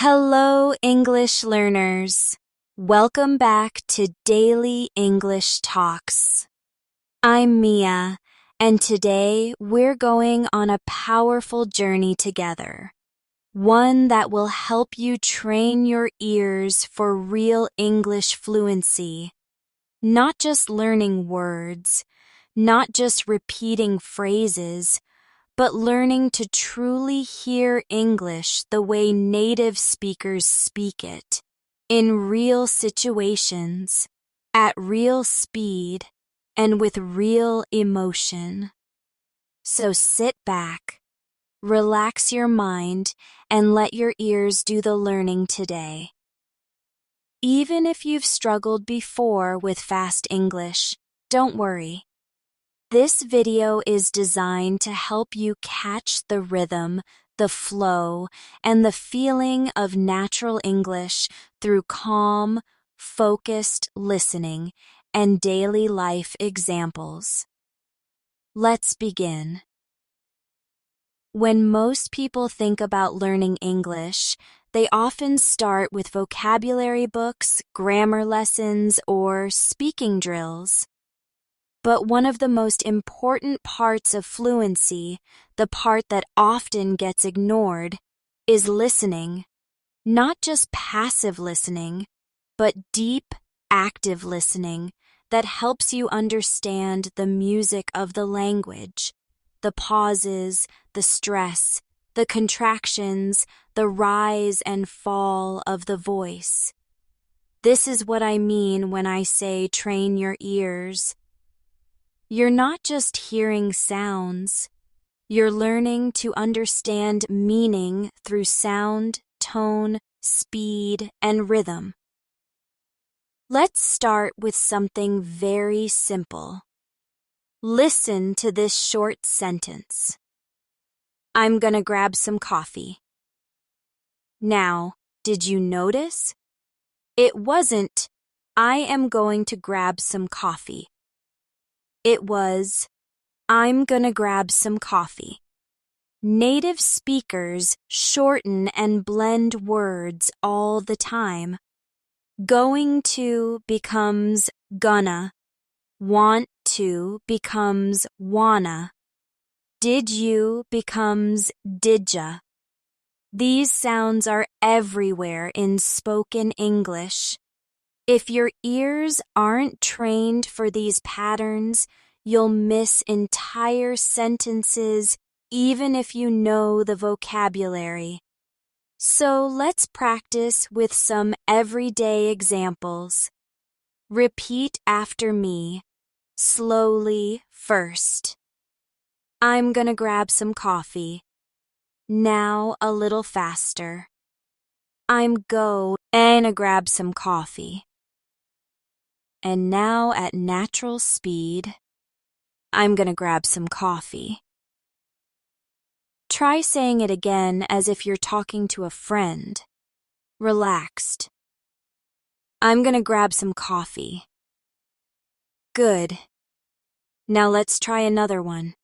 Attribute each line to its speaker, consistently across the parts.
Speaker 1: Hello, English learners. Welcome back to Daily English Talks. I'm Mia, and today we're going on a powerful journey together. One that will help you train your ears for real English fluency. Not just learning words, not just repeating phrases, but learning to truly hear English the way native speakers speak it, in real situations, at real speed, and with real emotion. So sit back, relax your mind, and let your ears do the learning today. Even if you've struggled before with fast English, don't worry. This video is designed to help you catch the rhythm, the flow, and the feeling of natural English through calm, focused listening and daily life examples. Let's begin. When most people think about learning English, they often start with vocabulary books, grammar lessons, or speaking drills. But one of the most important parts of fluency, the part that often gets ignored, is listening. Not just passive listening, but deep, active listening that helps you understand the music of the language, the pauses, the stress, the contractions, the rise and fall of the voice. This is what I mean when I say train your ears. You're not just hearing sounds. You're learning to understand meaning through sound, tone, speed, and rhythm. Let's start with something very simple. Listen to this short sentence. I'm gonna grab some coffee. Now, did you notice? It wasn't, I am going to grab some coffee. It was, I'm gonna grab some coffee. Native speakers shorten and blend words all the time. Going to becomes gonna. Want to becomes wanna. Did you becomes didja. These sounds are everywhere in spoken English. If your ears aren't trained for these patterns, you'll miss entire sentences even if you know the vocabulary. So let's practice with some everyday examples. Repeat after me, slowly first. I'm gonna grab some coffee. Now a little faster. I'm gonna grab some coffee. And now at natural speed, I'm gonna grab some coffee. Try saying it again as if you're talking to a friend. Relaxed. I'm gonna grab some coffee. Good. Now let's try another one.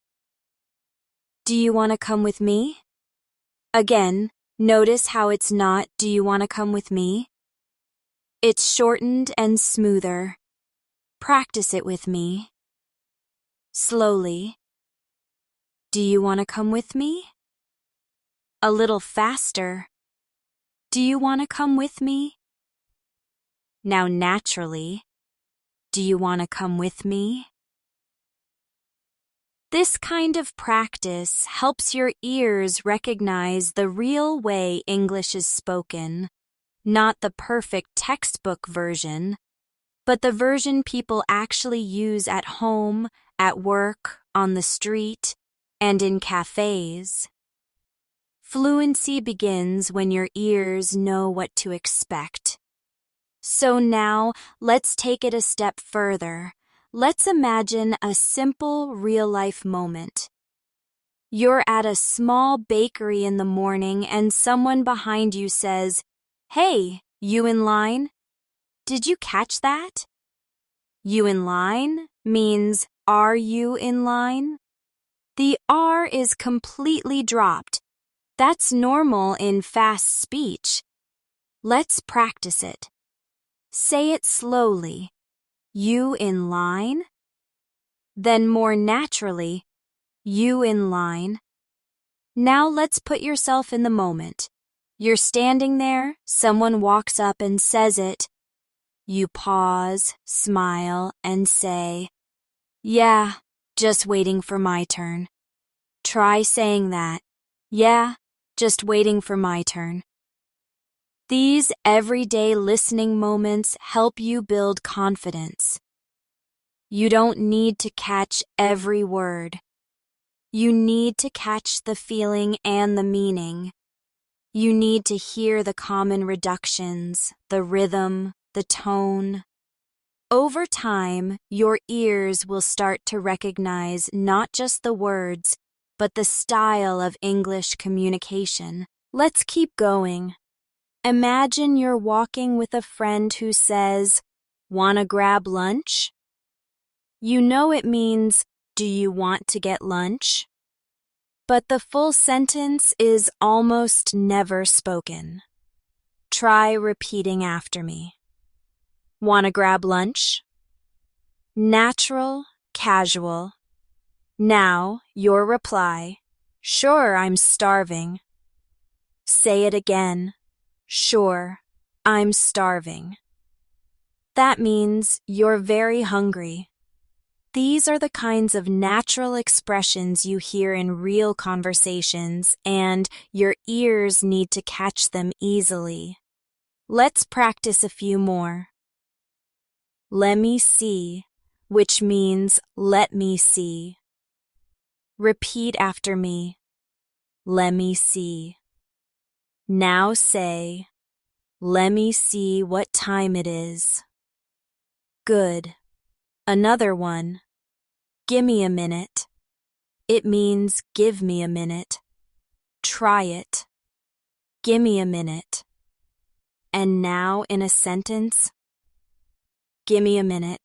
Speaker 1: Do you want to come with me? Again, notice how it's not, do you want to come with me? It's shortened and smoother. Practice it with me. Slowly. Do you want to come with me? A little faster. Do you want to come with me? Now naturally. Do you want to come with me? This kind of practice helps your ears recognize the real way English is spoken, not the perfect textbook version, but the version people actually use at home, at work, on the street, and in cafes. Fluency begins when your ears know what to expect. So now, let's take it a step further. Let's imagine a simple real-life moment. You're at a small bakery in the morning and someone behind you says, "Hey, you in line?" Did you catch that? You in line means, are you in line? The R is completely dropped. That's normal in fast speech, Let's practice it. Say it slowly. You in line? Then more naturally, you in line. Now let's put yourself in the moment. You're standing there, someone walks up and says it. You pause, smile, and say, "Yeah, just waiting for my turn." Try saying that. "Yeah, just waiting for my turn." These everyday listening moments help you build confidence. You don't need to catch every word. You need to catch the feeling and the meaning. You need to hear the common reductions, the rhythm, the tone. Over time, your ears will start to recognize not just the words, but the style of English communication. Let's keep going. Imagine you're walking with a friend who says, "Wanna grab lunch?" You know it means, "Do you want to get lunch?" But the full sentence is almost never spoken. Try repeating after me. Wanna grab lunch? Natural, casual. Now, your reply. Sure, I'm starving. Say it again. Sure, I'm starving. That means you're very hungry. These are the kinds of natural expressions you hear in real conversations, and your ears need to catch them easily. Let's practice a few more. Lemme see, which means let me see. Repeat after me. Lemme see. Now say, "Lemme see what time it is." Good. Another one. Gimme a minute. It means give me a minute. Try it. Gimme a minute. And now in a sentence, gimme a minute.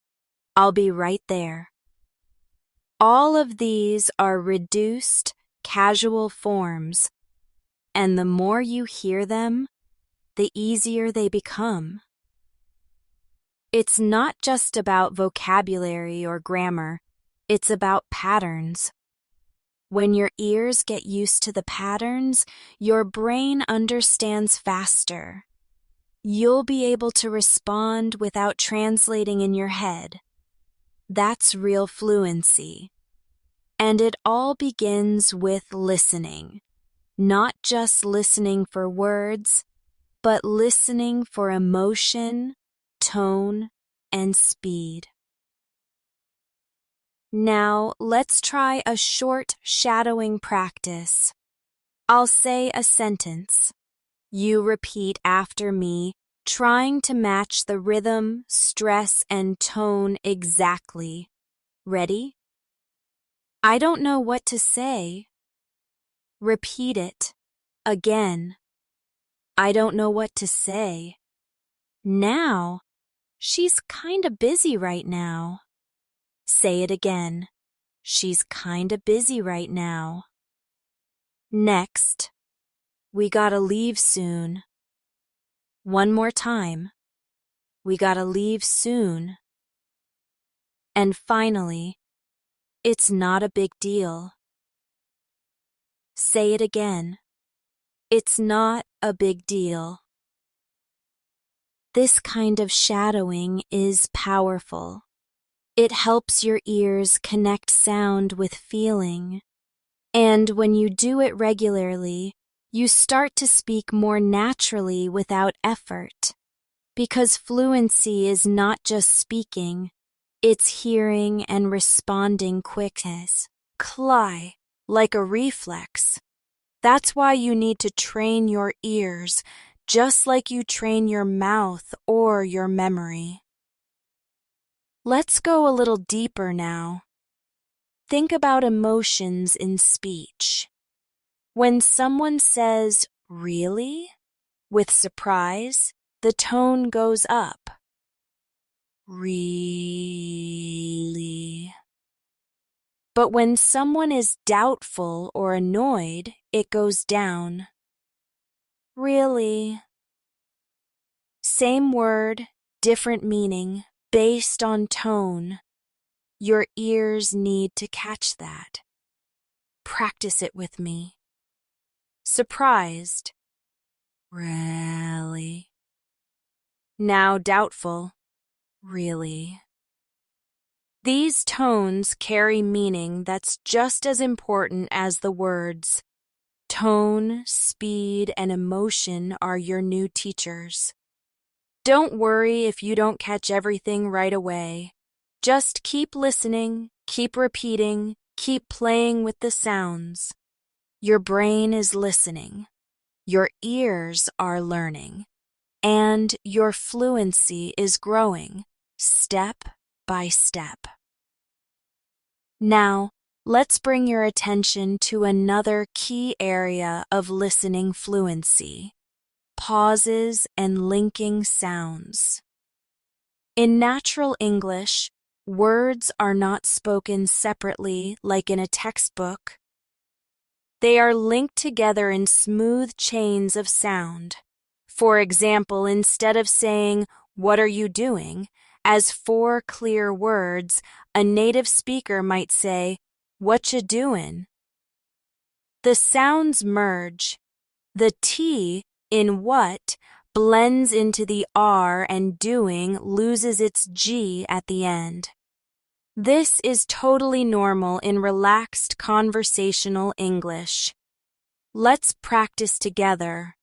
Speaker 1: I'll be right there. All of these are reduced, casual forms, and the more you hear them, the easier they become. It's not just about vocabulary or grammar, it's about patterns. When your ears get used to the patterns, your brain understands faster. You'll be able to respond without translating in your head. That's real fluency. And it all begins with listening. Not just listening for words, but listening for emotion, tone, and speed. Now, let's try a short shadowing practice. I'll say a sentence. You repeat after me, trying to match the rhythm, stress, and tone exactly. Ready? I don't know what to say. Repeat it. Again. I don't know what to say. Now. She's kinda busy right now. Say it again. She's kinda busy right now. Next. We gotta leave soon. One more time. We gotta leave soon. And finally, it's not a big deal. Say it again. It's not a big deal. This kind of shadowing is powerful. It helps your ears connect sound with feeling. And when you do it regularly, you start to speak more naturally without effort. Because fluency is not just speaking, it's hearing and responding quick as like a reflex. That's why you need to train your ears, just like you train your mouth or your memory. Let's go a little deeper now. Think about emotions in speech. When someone says, "Really?" with surprise, the tone goes up. Really. But when someone is doubtful or annoyed, it goes down. Really. Same word, different meaning, based on tone. Your ears need to catch that. Practice it with me. Surprised. Really? Now doubtful. Really? These tones carry meaning that's just as important as the words. Tone, speed, and emotion are your new teachers. Don't worry if you don't catch everything right away. Just keep listening, keep repeating, keep playing with the sounds. Your brain is listening. Your ears are learning. And your fluency is growing, step by step. Now, let's bring your attention to another key area of listening fluency: pauses and linking sounds. In natural English, words are not spoken separately like in a textbook. They are linked together in smooth chains of sound. For example, instead of saying, "What are you doing?" as 4 clear words, a native speaker might say, "What you doin'?" The sounds merge. The T in what blends into the R, and doing loses its G at the end. This is totally normal in relaxed conversational English. Let's practice together.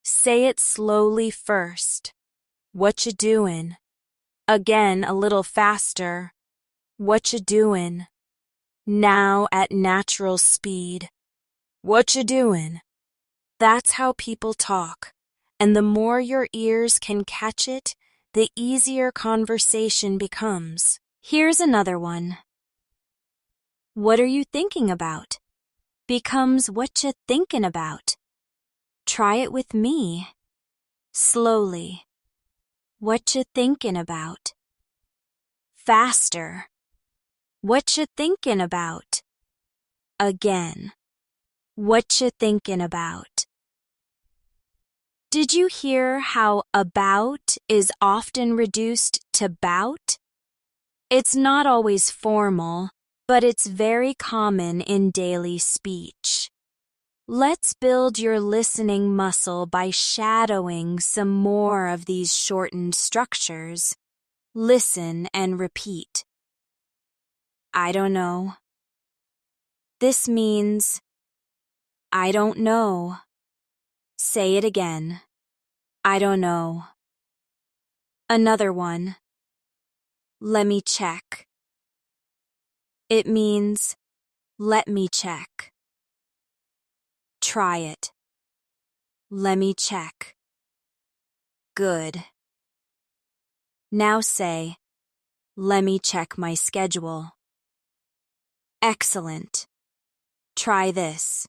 Speaker 1: Say it slowly first. What you doin'? Again, a little faster. What you doin'? Now at natural speed. What you doin'? That's how people talk, and the more your ears can catch it, the easier conversation becomes. Here's another one. What are you thinking about? Becomes what you thinking about. Try it with me. Slowly. What you thinking about? Faster. What you thinking about? Again. What you thinking about? Did you hear how about is often reduced to bout? It's not always formal, but it's very common in daily speech. Let's build your listening muscle by shadowing some more of these shortened structures. Listen and repeat. I don't know. This means, I don't know. Say it again. I don't know. Another one. Let me check. It means, let me check. Try it. Let me check. Good. Now say, let me check my schedule. Excellent. Try this.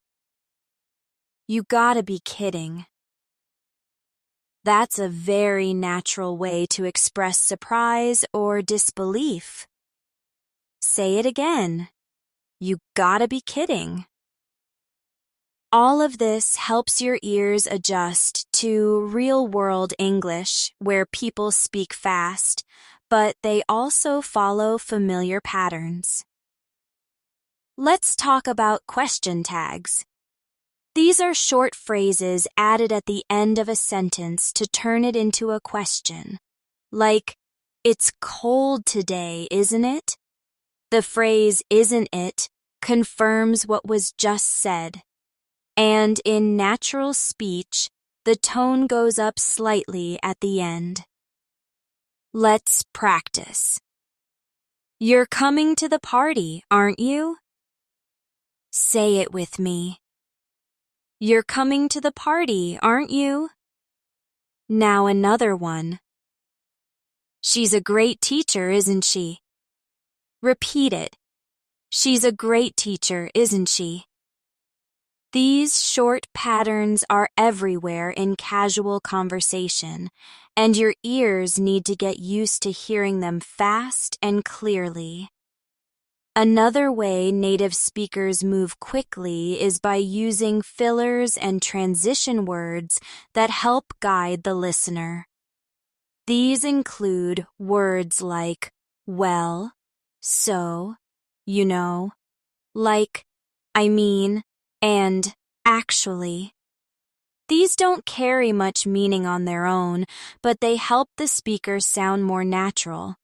Speaker 1: You gotta be kidding. That's a very natural way to express surprise or disbelief. Say it again. You gotta be kidding. All of this helps your ears adjust to real-world English, where people speak fast, but they also follow familiar patterns. Let's talk about question tags. These are short phrases added at the end of a sentence to turn it into a question. Like, it's cold today, isn't it? The phrase, isn't it, confirms what was just said. And in natural speech, the tone goes up slightly at the end. Let's practice. You're coming to the party, aren't you? Say it with me. You're coming to the party, aren't you? Now another one. She's a great teacher, isn't she? Repeat it. She's a great teacher, isn't she? These short patterns are everywhere in casual conversation, and your ears need to get used to hearing them fast and clearly. Another way native speakers move quickly is by using fillers and transition words that help guide the listener. These include words like well, so, you know, like, I mean, and actually. These don't carry much meaning on their own, but they help the speaker sound more natural.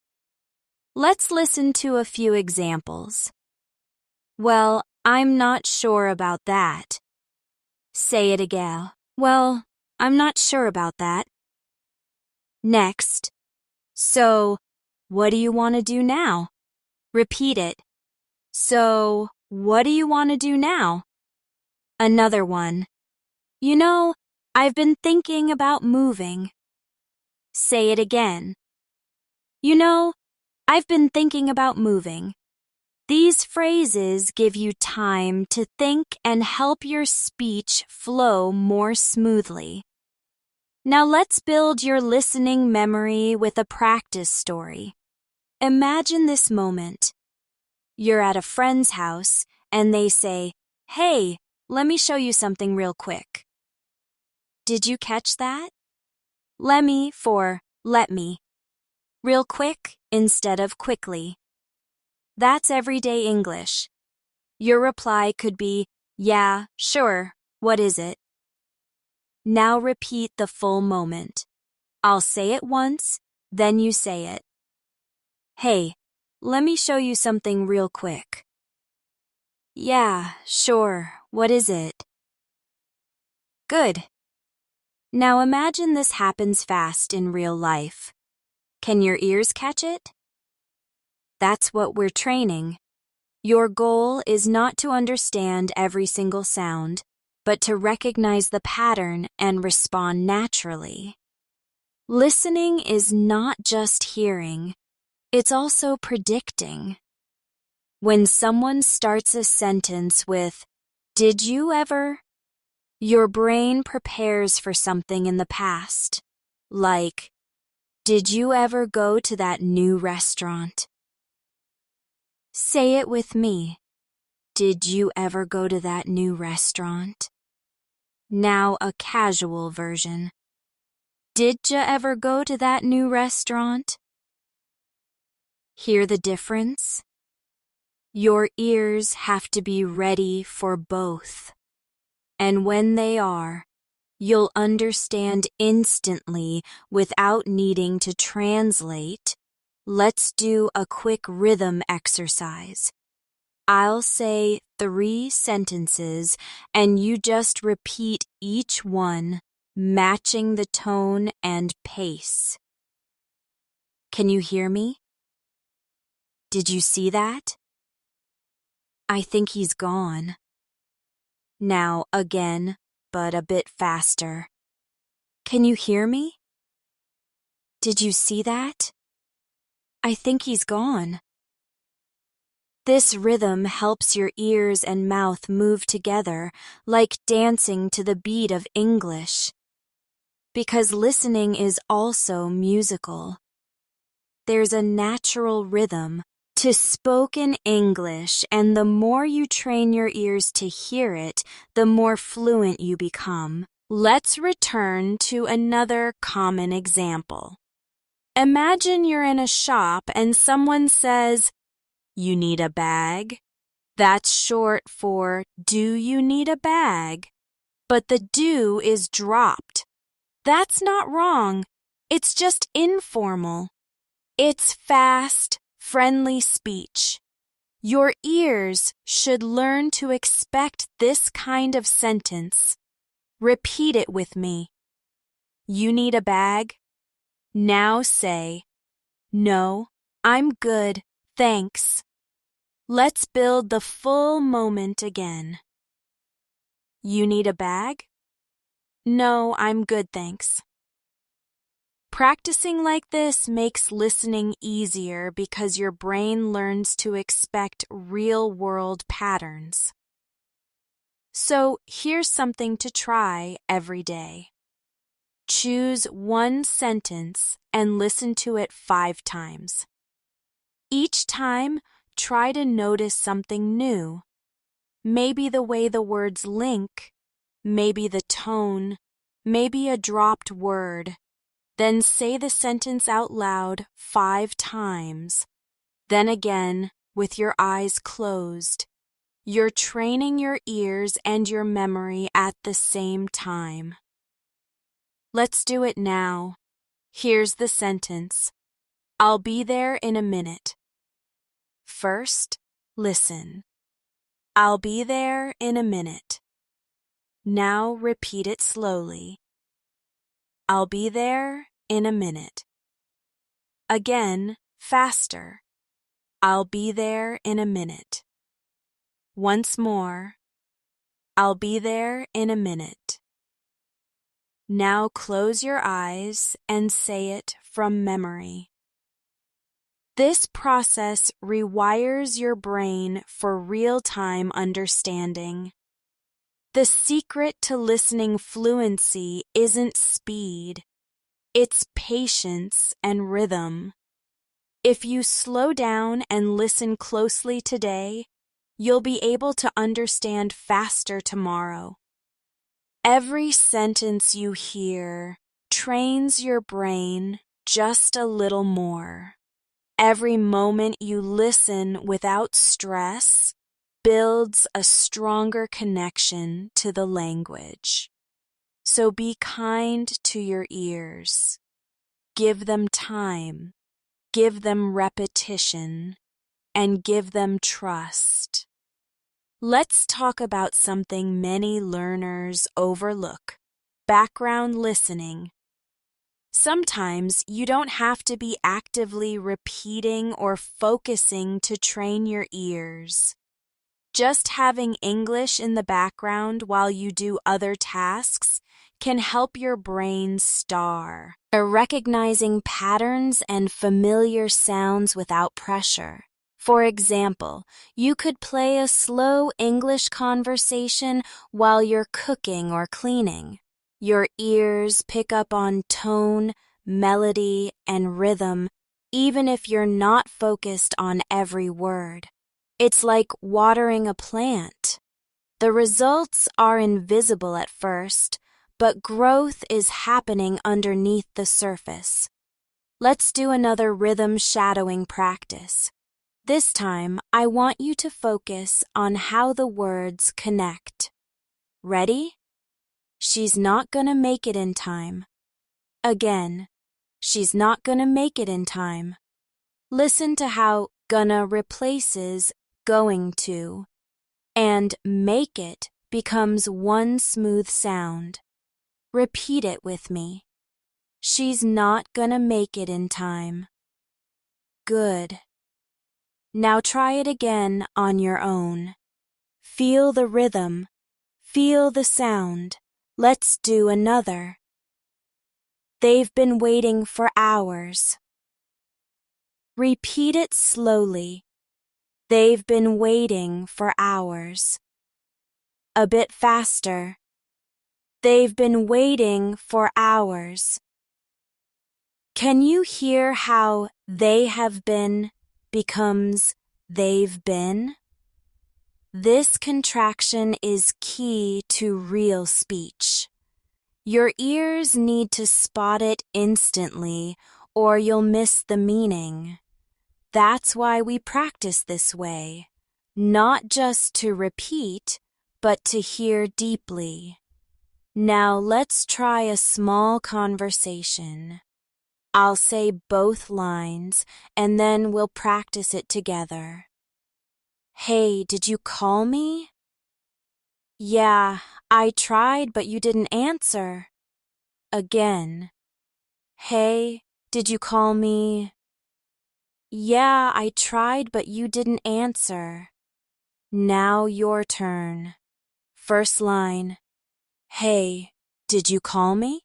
Speaker 1: Let's listen to a few examples. Well, I'm not sure about that. Say it again. Well, I'm not sure about that. Next. So, what do you want to do now? Repeat it. So, what do you want to do now? Another one. You know, I've been thinking about moving. Say it again. You know, I've been thinking about moving. These phrases give you time to think and help your speech flow more smoothly. Now let's build your listening memory with a practice story. Imagine this moment. You're at a friend's house and they say, "Hey, let me show you something real quick." Did you catch that? Lemme for let me. Real quick instead of quickly. That's everyday English. Your reply could be, "Yeah, sure, what is it?" Now repeat the full moment. I'll say it once, then you say it. Hey, let me show you something real quick. Yeah, sure, what is it? Good. Now imagine this happens fast in real life. Can your ears catch it? That's what we're training. Your goal is not to understand every single sound, but to recognize the pattern and respond naturally. Listening is not just hearing, it's also predicting. When someone starts a sentence with, "Did you ever?" your brain prepares for something in the past, like, "Did you ever go to that new restaurant?" Say it with me. Did you ever go to that new restaurant? Now a casual version. Did ya ever go to that new restaurant? Hear the difference? Your ears have to be ready for both. And when they are, you'll understand instantly without needing to translate. Let's do a quick rhythm exercise. I'll say 3 sentences and you just repeat each one, matching the tone and pace. Can you hear me? Did you see that? I think he's gone. Now again, but a bit faster. Can you hear me? Did you see that? I think he's gone. This rhythm helps your ears and mouth move together like dancing to the beat of English. Because listening is also musical. There's a natural rhythm to spoken English, and the more you train your ears to hear it, the more fluent you become. Let's return to another common example. Imagine you're in a shop and someone says, "You need a bag?" That's short for, "Do you need a bag?" But the "do" is dropped. That's not wrong. It's just informal. It's fast, friendly speech. Your ears should learn to expect this kind of sentence. Repeat it with me. You need a bag? Now say, "No, I'm good, thanks." Let's build the full moment again. You need a bag? No, I'm good, thanks. Practicing like this makes listening easier because your brain learns to expect real-world patterns. So here's something to try every day. Choose one sentence and listen to it 5 times. Each time, try to notice something new. Maybe the way the words link, maybe the tone, maybe a dropped word. Then say the sentence out loud 5 times. Then again, with your eyes closed. You're training your ears and your memory at the same time. Let's do it now. Here's the sentence. I'll be there in a minute. First, listen. I'll be there in a minute. Now repeat it slowly. I'll be there in a minute. Again, faster. I'll be there in a minute. Once more. I'll be there in a minute. Now close your eyes and say it from memory. This process rewires your brain for real-time understanding. The secret to listening fluency isn't speed, it's patience and rhythm. If you slow down and listen closely today, you'll be able to understand faster tomorrow. Every sentence you hear trains your brain just a little more. Every moment you listen without stress builds a stronger connection to the language. So be kind to your ears. Give them time, give them repetition, and give them trust. Let's talk about something many learners overlook: background listening. Sometimes you don't have to be actively repeating or focusing to train your ears. Just having English in the background while you do other tasks can help your brain star, recognizing patterns and familiar sounds without pressure. For example, you could play a slow English conversation while you're cooking or cleaning. Your ears pick up on tone, melody, and rhythm, even if you're not focused on every word. It's like watering a plant. The results are invisible at first, but growth is happening underneath the surface. Let's do another rhythm shadowing practice. This time, I want you to focus on how the words connect. Ready? She's not gonna make it in time. Again, she's not gonna make it in time. Listen to how gonna replaces going to, and make it becomes one smooth sound. Repeat it with me. She's not gonna make it in time. Good. Now try it again on your own. Feel the rhythm. Feel the sound. Let's do another. They've been waiting for hours. Repeat it slowly. They've been waiting for hours. A bit faster. They've been waiting for hours. Can you hear how they have been becomes they've been? This contraction is key to real speech. Your ears need to spot it instantly, or you'll miss the meaning. That's why we practice this way, not just to repeat, but to hear deeply. Now let's try a small conversation. I'll say both lines, and then we'll practice it together. Hey, did you call me? Yeah, I tried, but you didn't answer. Again. Hey, did you call me? Yeah, I tried, but you didn't answer. Now your turn. First line. Hey, did you call me?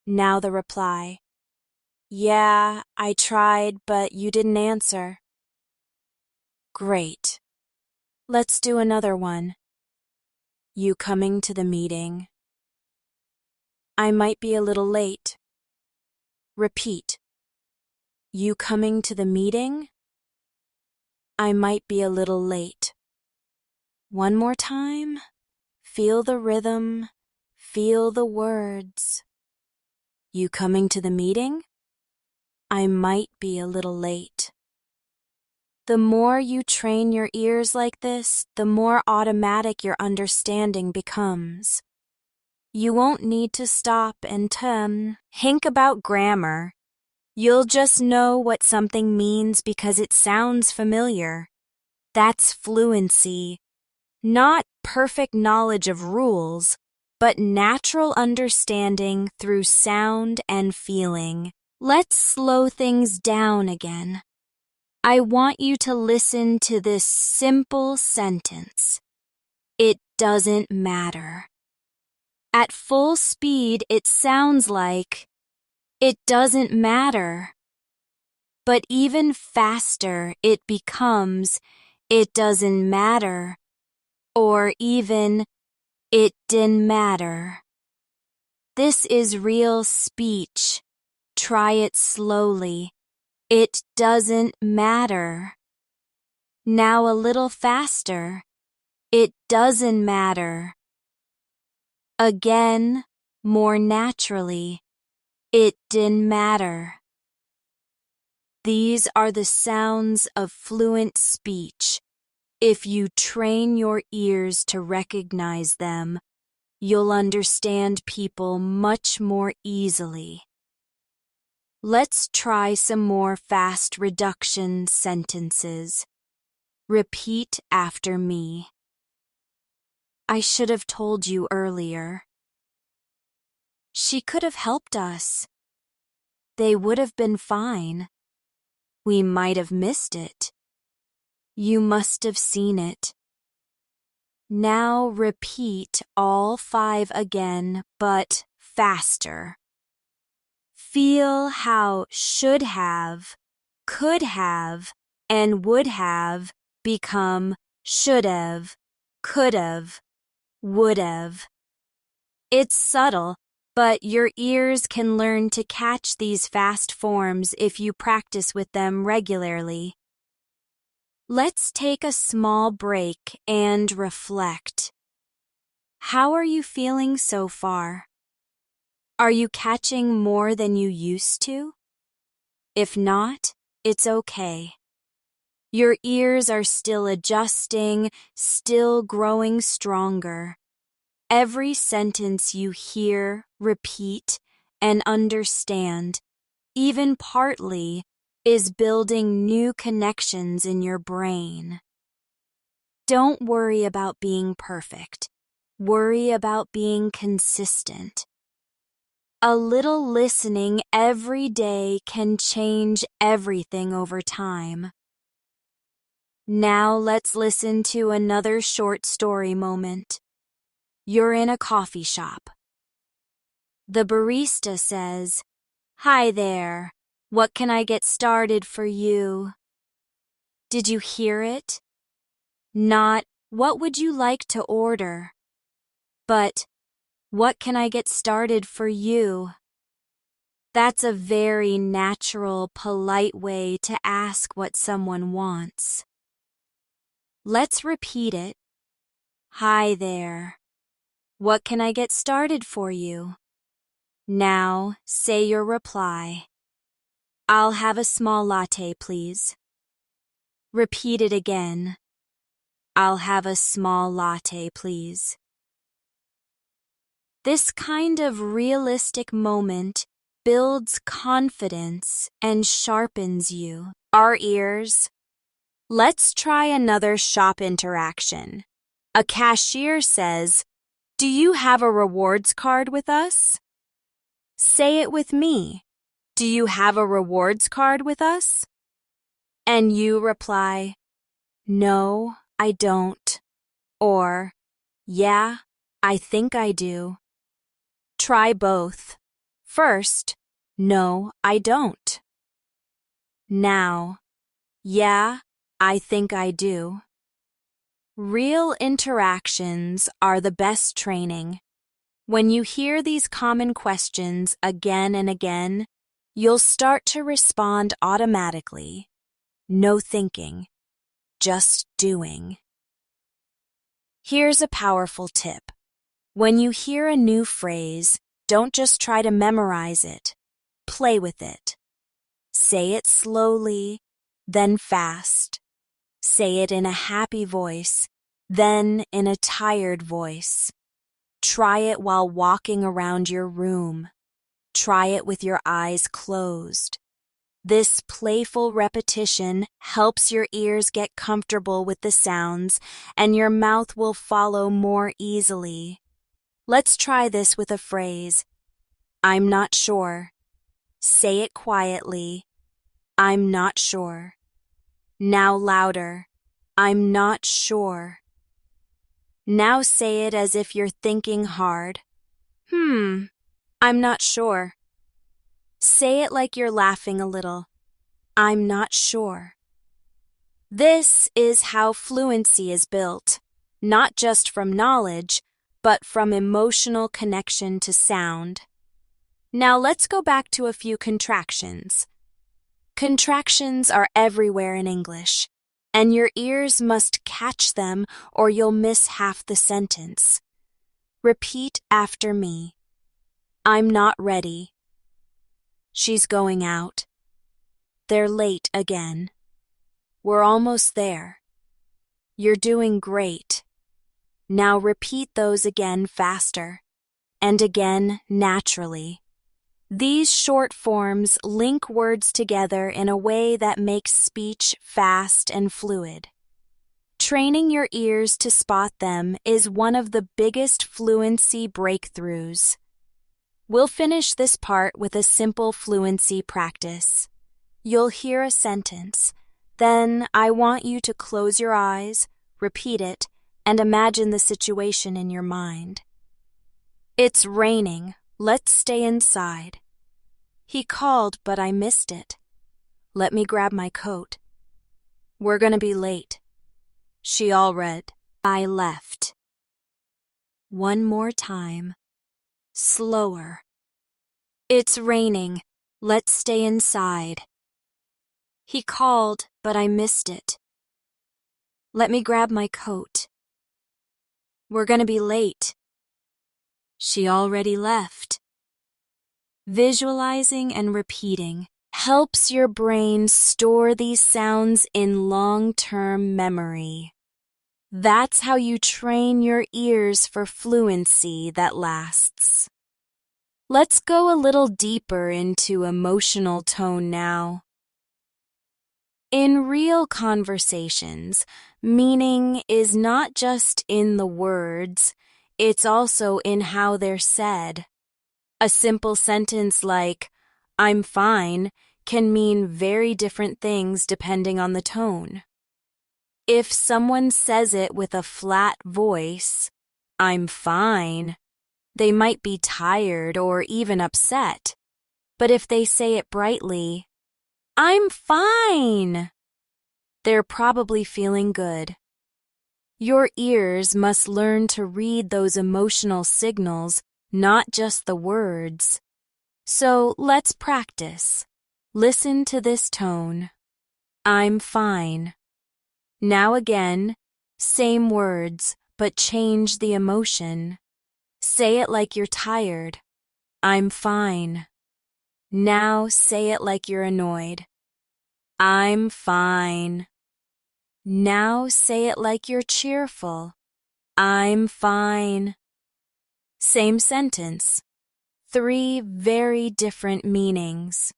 Speaker 1: Now the reply. Yeah, I tried, but you didn't answer. Great. Let's do another one. You coming to the meeting? I might be a little late. Repeat. You coming to the meeting? I might be a little late. One more time. Feel the rhythm. Feel the words. You coming to the meeting? I might be a little late. The more you train your ears like this, the more automatic your understanding becomes. You won't need to stop and think about grammar. You'll just know what something means because it sounds familiar. That's fluency. Not perfect knowledge of rules, but natural understanding through sound and feeling. Let's slow things down again. I want you to listen to this simple sentence. It doesn't matter. At full speed, it sounds like, it doesn't matter. But even faster, it becomes, it doesn't matter. Or even, it didn't matter. This is real speech. Try it slowly. It doesn't matter. Now a little faster. It doesn't matter. Again, more naturally. It didn't matter. These are the sounds of fluent speech. If you train your ears to recognize them, you'll understand people much more easily. Let's try some more fast reduction sentences. Repeat after me. I should have told you earlier. She could have helped us. They would have been fine. We might have missed it. You must have seen it. Now repeat all 5 again, but faster. Feel how should have, could have, and would have become should have, could have, would have. It's subtle, but your ears can learn to catch these fast forms if you practice with them regularly. Let's take a small break and reflect. How are you feeling so far? Are you catching more than you used to? If not, it's okay. Your ears are still adjusting, still growing stronger. Every sentence you hear, repeat, and understand, even partly, is building new connections in your brain. Don't worry about being perfect. Worry about being consistent. A little listening every day can change everything over time. Now let's listen to another short story moment. You're in a coffee shop. The barista says, "Hi there. What can I get started for you?" Did you hear it? Not, "What would you like to order?" but, "What can I get started for you?" That's a very natural, polite way to ask what someone wants. Let's repeat it. Hi there. What can I get started for you? Now, say your reply. I'll have a small latte, please. Repeat it again. I'll have a small latte, please. This kind of realistic moment builds confidence and sharpens you. Our ears. Let's try another shop interaction. A cashier says, "Do you have a rewards card with us?" Say it with me. Do you have a rewards card with us? And you reply, "No, I don't." Or, "Yeah, I think I do." Try both. First, "No, I don't." Now, "Yeah, I think I do." Real interactions are the best training. When you hear these common questions again and again, you'll start to respond automatically. No thinking, just doing. Here's a powerful tip. When you hear a new phrase, don't just try to memorize it. Play with it. Say it slowly, then fast. Say it in a happy voice, then in a tired voice. Try it while walking around your room. Try it with your eyes closed. This playful repetition helps your ears get comfortable with the sounds, and your mouth will follow more easily. Let's try this with a phrase. I'm not sure. Say it quietly. I'm not sure. Now louder. I'm not sure. Now say it as if you're thinking hard. I'm not sure. Say it like you're laughing a little. I'm not sure. This is how fluency is built, not just from knowledge, but from emotional connection to sound. Now let's go back to a few contractions. Contractions are everywhere in English, and your ears must catch them or you'll miss half the sentence. Repeat after me. I'm not ready. She's going out. They're late again. We're almost there. You're doing great. Now repeat those again faster, and again naturally. These short forms link words together in a way that makes speech fast and fluid. Training your ears to spot them is one of the biggest fluency breakthroughs. We'll finish this part with a simple fluency practice. You'll hear a sentence. Then I want you to close your eyes, repeat it, and imagine the situation in your mind. It's raining. Let's stay inside. He called, but I missed it. Let me grab my coat. We're gonna be late. She all read. I left. One more time. Slower. It's raining. Let's stay inside. He called, but I missed it. Let me grab my coat. We're gonna be late. She already left. Visualizing and repeating helps your brain store these sounds in long-term memory. That's how you train your ears for fluency that lasts. Let's go a little deeper into emotional tone now. In real conversations, meaning is not just in the words, it's also in how they're said. A simple sentence like, I'm fine, can mean very different things depending on the tone. If someone says it with a flat voice, I'm fine, they might be tired or even upset. But if they say it brightly, I'm fine, they're probably feeling good. Your ears must learn to read those emotional signals, not just the words. So let's practice. Listen to this tone. I'm fine. Now again, same words, but change the emotion. Say it like you're tired. I'm fine. Now say it like you're annoyed. I'm fine. Now say it like you're cheerful. I'm fine. Same sentence. 3 very different meanings.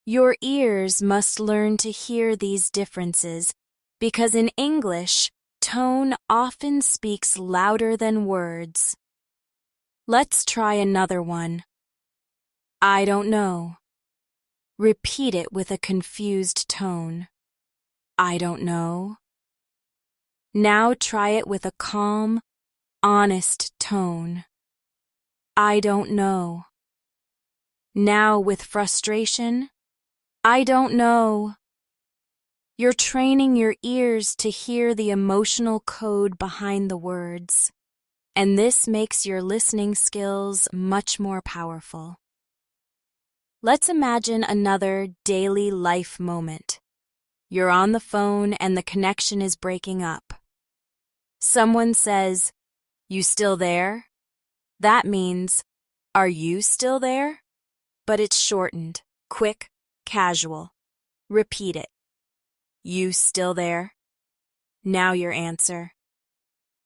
Speaker 1: Your ears must learn to hear these differences because in English, tone often speaks louder than words. Let's try another one. I don't know. Repeat it with a confused tone. I don't know. Now try it with a calm, honest tone. I don't know. Now with frustration, I don't know. You're training your ears to hear the emotional code behind the words, and this makes your listening skills much more powerful. Let's imagine another daily life moment. You're on the phone and the connection is breaking up. Someone says, "You still there?" That means, Are you still there? But it's shortened, quick, casual. Repeat it. You still there? Now your answer.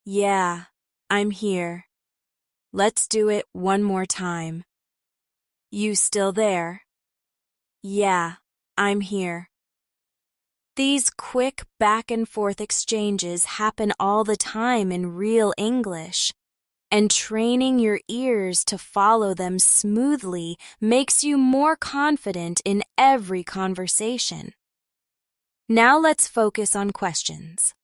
Speaker 1: Yeah, I'm here. Let's do it one more time. You still there? Yeah, I'm here. These quick back and forth exchanges happen all the time in real English, and training your ears to follow them smoothly makes you more confident in every conversation. Now let's focus on questions.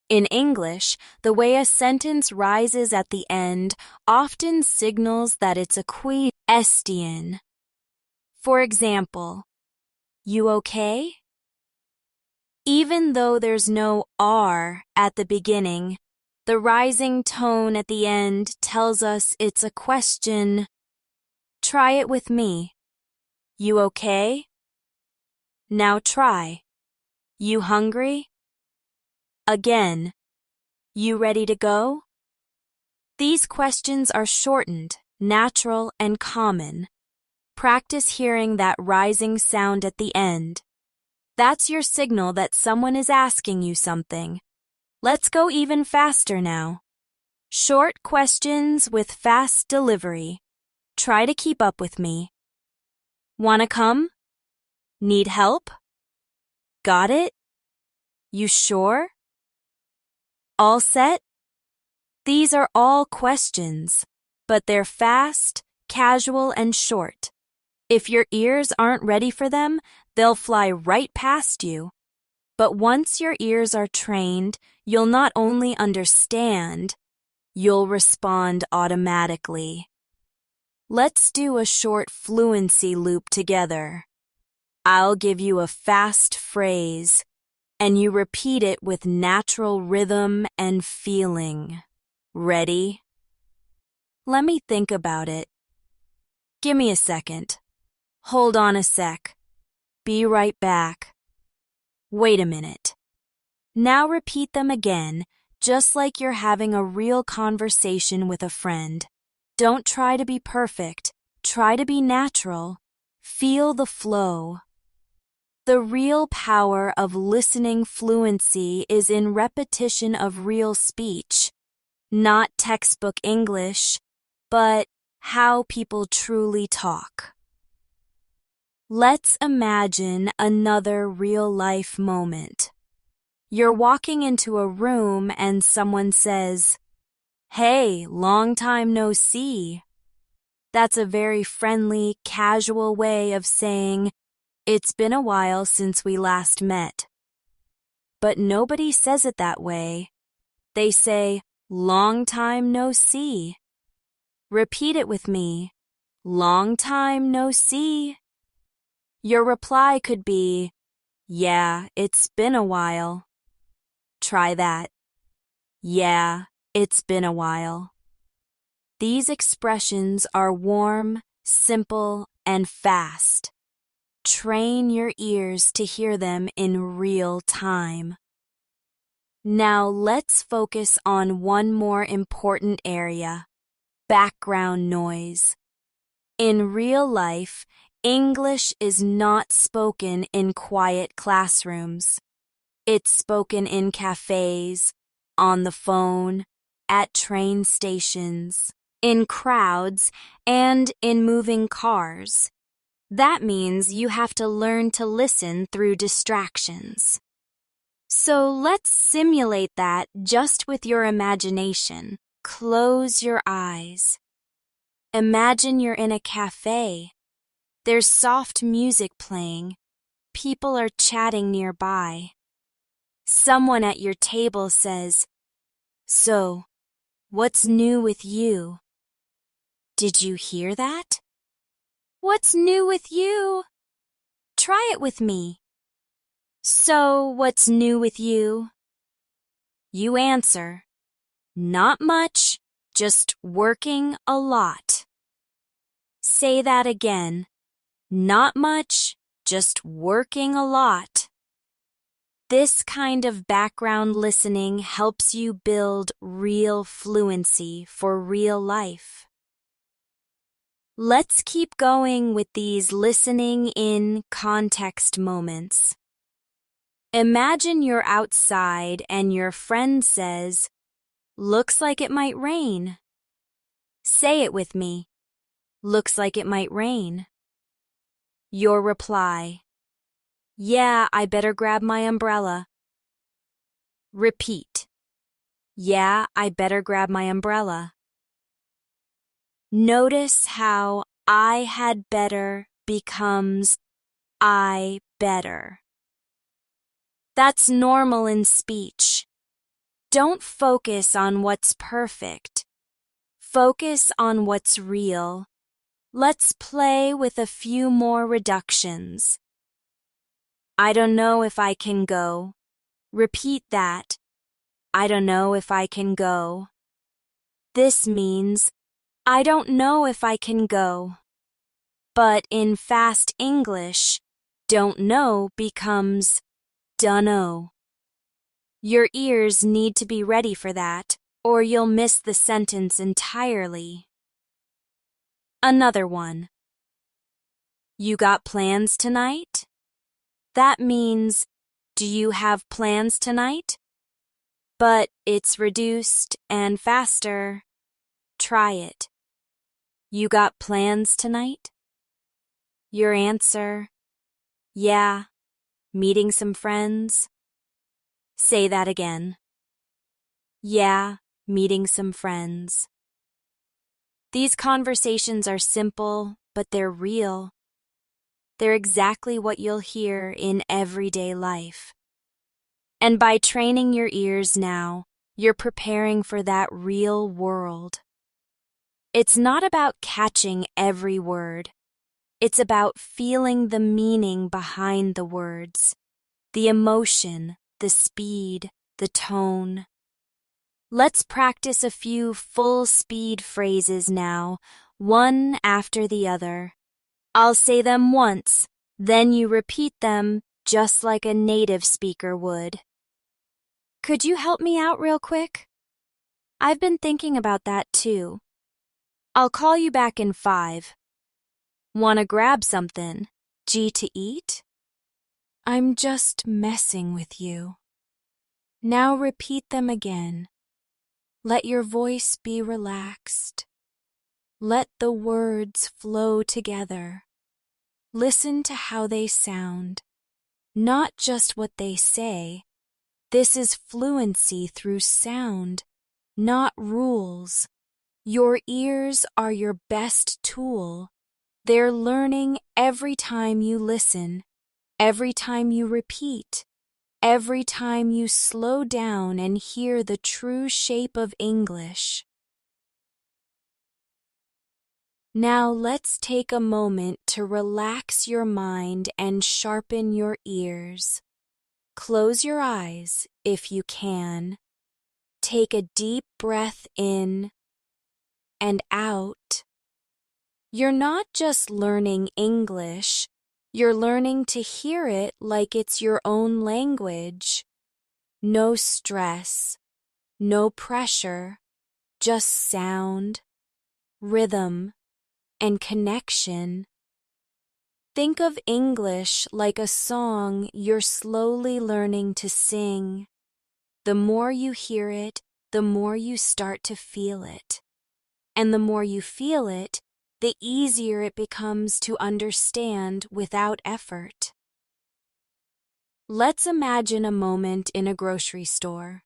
Speaker 1: In English, the way a sentence rises at the end often signals that it's a question. For example, you okay? Even though there's no R at the beginning, the rising tone at the end tells us it's a question. Try it with me. You okay? Now try. You hungry? Again. You ready to go? These questions are shortened, natural, and common. Practice hearing that rising sound at the end. That's your signal that someone is asking you something. Let's go even faster now. Short questions with fast delivery. Try to keep up with me. Wanna come? Need help? Got it? You sure? All set? These are all questions, but they're fast, casual, and short. If your ears aren't ready for them, they'll fly right past you. But once your ears are trained, you'll not only understand, you'll respond automatically. Let's do a short fluency loop together. I'll give you a fast phrase, and you repeat it with natural rhythm and feeling. Ready? Let me think about it. Give me a second. Hold on a sec. Be right back. Wait a minute. Now repeat them again, just like you're having a real conversation with a friend. Don't try to be perfect. Try to be natural. Feel the flow. The real power of listening fluency is in repetition of real speech, not textbook English, but how people truly talk. Let's imagine another real-life moment. You're walking into a room and someone says, "Hey, long time no see." That's a very friendly, casual way of saying, "It's been a while since we last met." But nobody says it that way. They say, "Long time no see." Repeat it with me. Long time no see. Your reply could be, "Yeah, it's been a while." Try that. Yeah, it's been a while. These expressions are warm, simple, and fast. Train your ears to hear them in real time. Now let's focus on one more important area: background noise. In real life, English is not spoken in quiet classrooms. It's spoken in cafes, on the phone, at train stations, in crowds, and in moving cars. That means you have to learn to listen through distractions. So let's simulate that just with your imagination. Close your eyes. Imagine you're in a cafe. There's soft music playing. People are chatting nearby. Someone at your table says, "So, what's new with you?" Did you hear that? What's new with you? Try it with me. So, what's new with you? You answer, "Not much, just working a lot." Say that again. Not much, just working a lot. This kind of background listening helps you build real fluency for real life. Let's keep going with these listening in context moments. Imagine you're outside and your friend says, "Looks like it might rain." Say it with me. Looks like it might rain. Your reply, "Yeah, I better grab my umbrella." Repeat. "Yeah, I better grab my umbrella." Notice how I had better becomes I better. That's normal in speech. Don't focus on what's perfect. Focus on what's real. Let's play with a few more reductions. I don't know if I can go. Repeat that. I don't know if I can go. This means I don't know if I can go. But in fast English, don't know becomes dunno. Your ears need to be ready for that, or you'll miss the sentence entirely. Another one. You got plans tonight? That means, do you have plans tonight? But it's reduced and faster. Try it. You got plans tonight? Your answer, yeah, meeting some friends. Say that again. Yeah, meeting some friends. These conversations are simple, but they're real. They're exactly what you'll hear in everyday life. And by training your ears now, you're preparing for that real world. It's not about catching every word. It's about feeling the meaning behind the words, the emotion, the speed, the tone. Let's practice a few full-speed phrases now, one after the other. I'll say them once, then you repeat them just like a native speaker would. Could you help me out real quick? I've been thinking about that too. I'll call you back in 5. Wanna grab something? G to eat? I'm just messing with you. Now repeat them again. Let your voice be relaxed. Let the words flow together. Listen to how they sound, not just what they say. This is fluency through sound, not rules. Your ears are your best tool. They're learning every time you listen, every time you repeat, every time you slow down and hear the true shape of English. Now let's take a moment to relax your mind and sharpen your ears. Close your eyes if you can. Take a deep breath in and out. You're not just learning English, you're learning to hear it like it's your own language. No stress, no pressure, just sound, rhythm, and connection. Think of English like a song you're slowly learning to sing. The more you hear it, the more you start to feel it. And the more you feel it, the easier it becomes to understand without effort. Let's imagine a moment in a grocery store.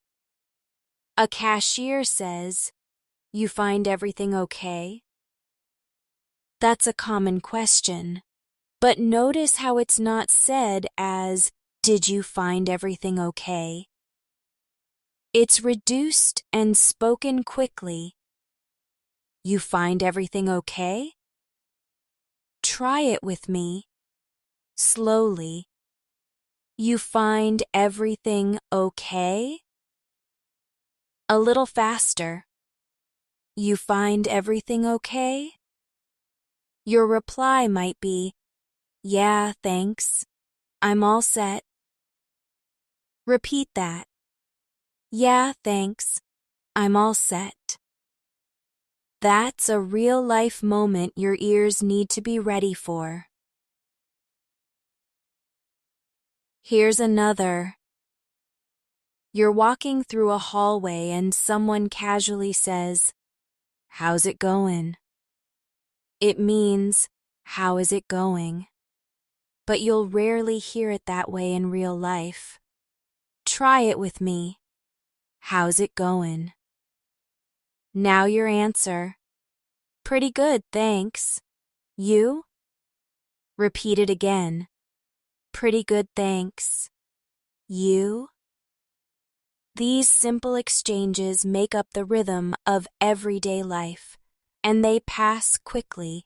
Speaker 1: A cashier says, "You find everything okay?" That's a common question, but notice how it's not said as, "Did you find everything okay?" It's reduced and spoken quickly. You find everything okay? Try it with me. Slowly. You find everything okay? A little faster. You find everything okay? Your reply might be, "Yeah, thanks. I'm all set." Repeat that. "Yeah, thanks. I'm all set." That's a real-life moment your ears need to be ready for. Here's another. You're walking through a hallway and someone casually says, "How's it going?" It means, "How is it going?" But you'll rarely hear it that way in real life. Try it with me. How's it going? Now your answer. Pretty good, thanks. You? Repeat it again. Pretty good, thanks. You? These simple exchanges make up the rhythm of everyday life, and they pass quickly.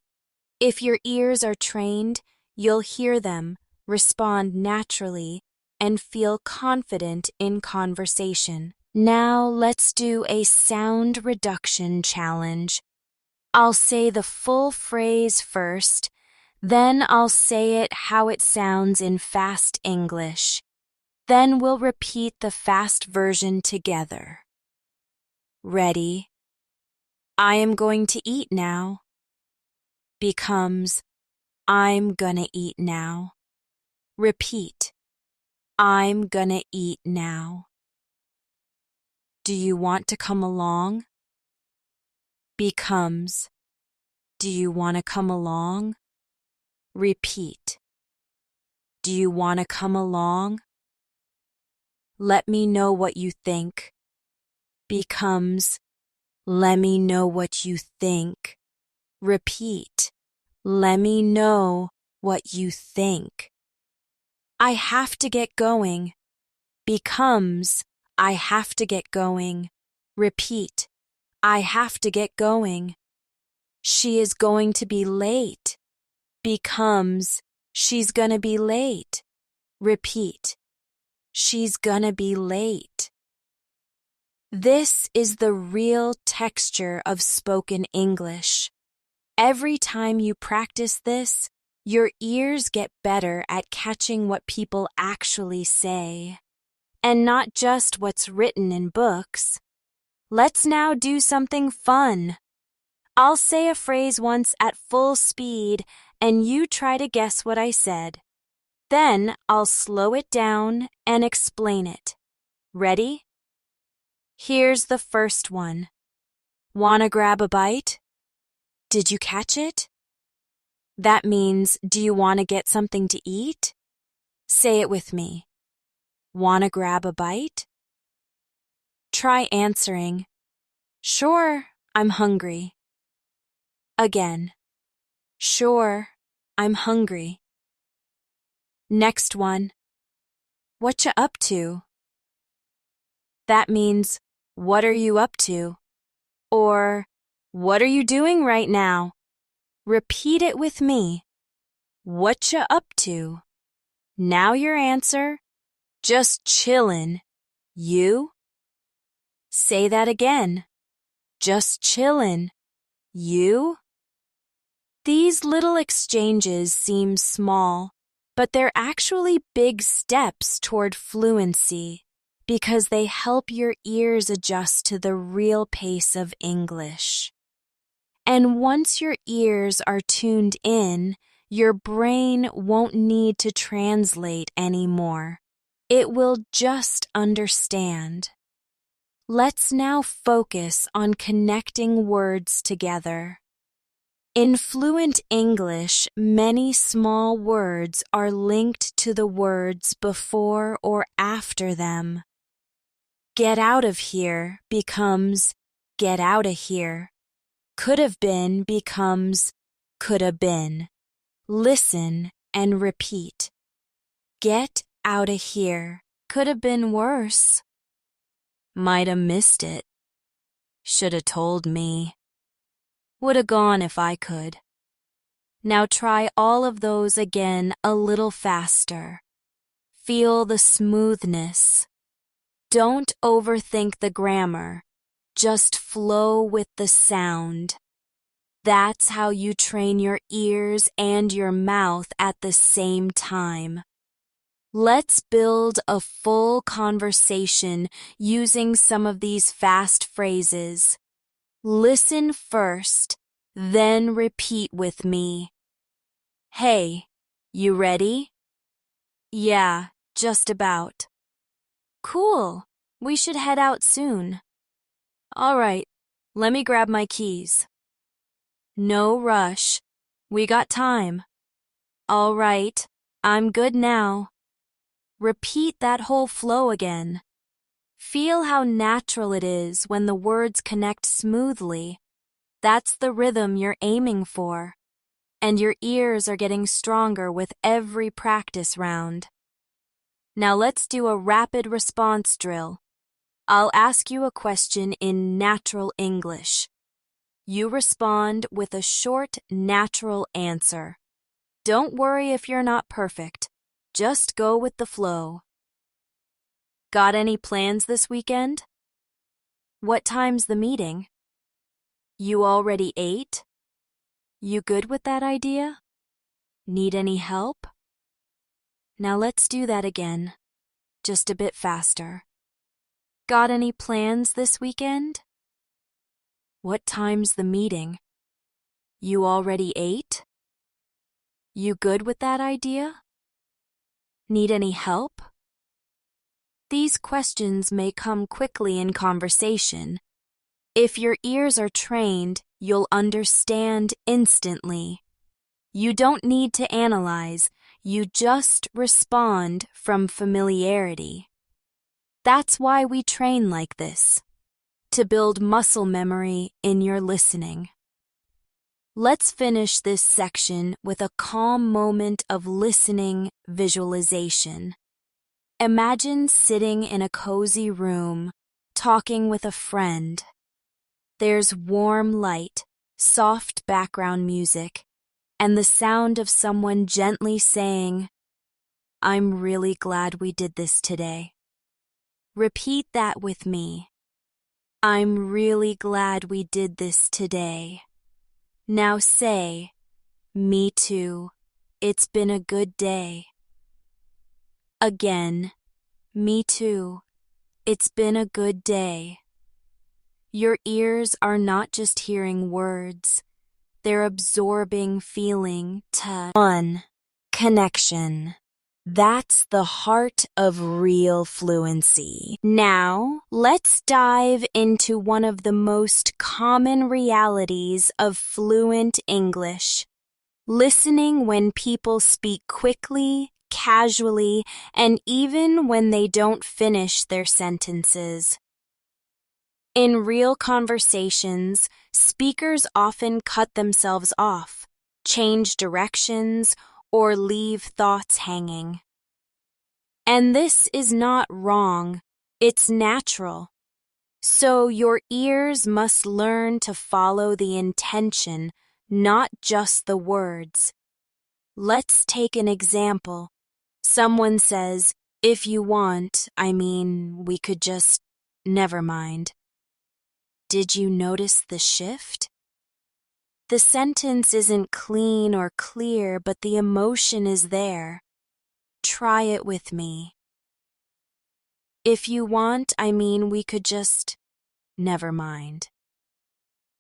Speaker 1: If your ears are trained, you'll hear them, respond naturally, and feel confident in conversation. Now let's do a sound reduction challenge. I'll say the full phrase first, then I'll say it how it sounds in fast English. Then we'll repeat the fast version together. Ready? I am going to eat now becomes I'm gonna eat now. Repeat. I'm gonna eat now. Do you want to come along? Becomes do you want to come along? Repeat. Do you want to come along? Let me know what you think. Becomes let me know what you think. Repeat. Let me know what you think. I have to get going. Becomes I have to get going. Repeat. I have to get going. She is going to be late. Becomes she's gonna be late. Repeat. She's gonna be late. This is the real texture of spoken English. Every time you practice this, your ears get better at catching what people actually say, and not just what's written in books. Let's now do something fun. I'll say a phrase once at full speed, and you try to guess what I said. Then I'll slow it down and explain it. Ready? Here's the first one. Wanna grab a bite? Did you catch it? That means, do you want to get something to eat? Say it with me. Wanna grab a bite? Try answering. Sure, I'm hungry. Again. Sure, I'm hungry. Next one. What you up to? That means, what are you up to? Or, what are you doing right now? Repeat it with me. What you up to? Now your answer. Just chillin'. You? Say that again. Just chillin'. You? These little exchanges seem small, but they're actually big steps toward fluency because they help your ears adjust to the real pace of English. And once your ears are tuned in, your brain won't need to translate anymore. It will just understand. Let's now focus on connecting words together. In fluent English, many small words are linked to the words before or after them. Get out of here becomes get out of here. Could have been becomes could have been. Listen and repeat. Get out of here. Could have been worse. Might have missed it. Should have told me. Would have gone if I could. Now try all of those again a little faster. Feel the smoothness. Don't overthink the grammar. Just flow with the sound. That's how you train your ears and your mouth at the same time. Let's build a full conversation using some of these fast phrases. Listen first, then repeat with me. Hey, you ready? Yeah, just about. Cool. We should head out soon. All right, let me grab my keys. No rush. We got time. All right, I'm good now. Repeat that whole flow again. Feel how natural it is when the words connect smoothly. That's the rhythm you're aiming for. And your ears are getting stronger with every practice round. Now let's do a rapid response drill. I'll ask you a question in natural English. You respond with a short, natural answer. Don't worry if you're not perfect. Just go with the flow. Got any plans this weekend? What time's the meeting? You already ate? You good with that idea? Need any help? Now let's do that again, just a bit faster. Got any plans this weekend? What time's the meeting? You already ate? You good with that idea? Need any help? These questions may come quickly in conversation. If your ears are trained, you'll understand instantly. You don't need to analyze, you just respond from familiarity. That's why we train like this, to build muscle memory in your listening. Let's finish this section with a calm moment of listening visualization. Imagine sitting in a cozy room, talking with a friend. There's warm light, soft background music, and the sound of someone gently saying, "I'm really glad we did this today." Repeat that with me. I'm really glad we did this today. Now say, "Me too. It's been a good day." Again, "Me too. It's been a good day." Your ears are not just hearing words. They're absorbing feeling. 1. Connection. That's the heart of real fluency. Now, let's dive into one of the most common realities of fluent English. Listening when people speak quickly, casually, and even when they don't finish their sentences. In real conversations, speakers often cut themselves off, change directions, or leave thoughts hanging. And this is not wrong, it's natural. So your ears must learn to follow the intention, not just the words. Let's take an example. Someone says, "If you want, we could just, never mind." Did you notice the shift? The sentence isn't clean or clear, but the emotion is there. Try it with me. If you want, we could just, never mind.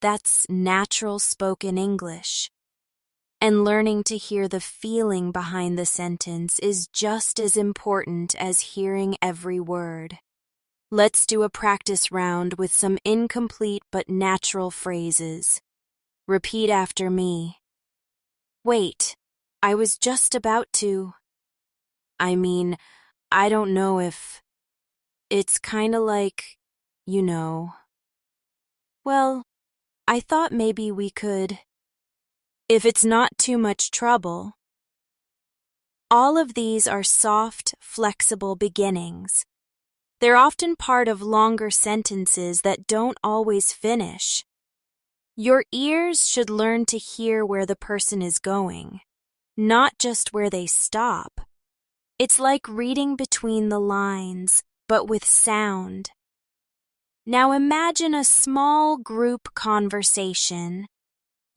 Speaker 1: That's natural spoken English. And learning to hear the feeling behind the sentence is just as important as hearing every word. Let's do a practice round with some incomplete but natural phrases. Repeat after me. Wait, I was just about to. I don't know if. It's kinda like, you know. Well, I thought maybe we could. If it's not too much trouble. All of these are soft, flexible beginnings. They're often part of longer sentences that don't always finish. Your ears should learn to hear where the person is going, not just where they stop. It's like reading between the lines, but with sound. Now imagine a small group conversation.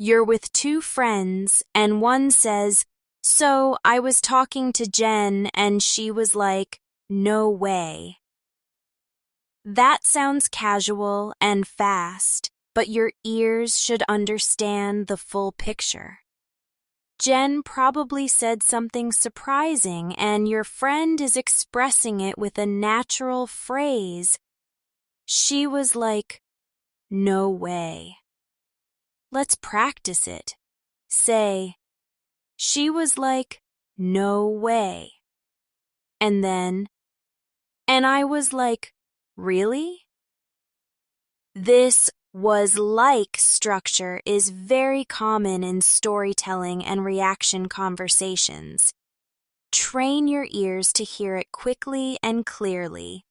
Speaker 1: You're with two friends, and one says, "So I was talking to Jen, and she was like, 'No way.'" That sounds casual and fast, but your ears should understand the full picture. Jen probably said something surprising, and your friend is expressing it with a natural phrase. She was like, "No way." Let's practice it. Say, "She was like, no way." And then, "And I was like, really?" This "was like" structure is very common in storytelling and reaction conversations. Train your ears to hear it quickly and clearly.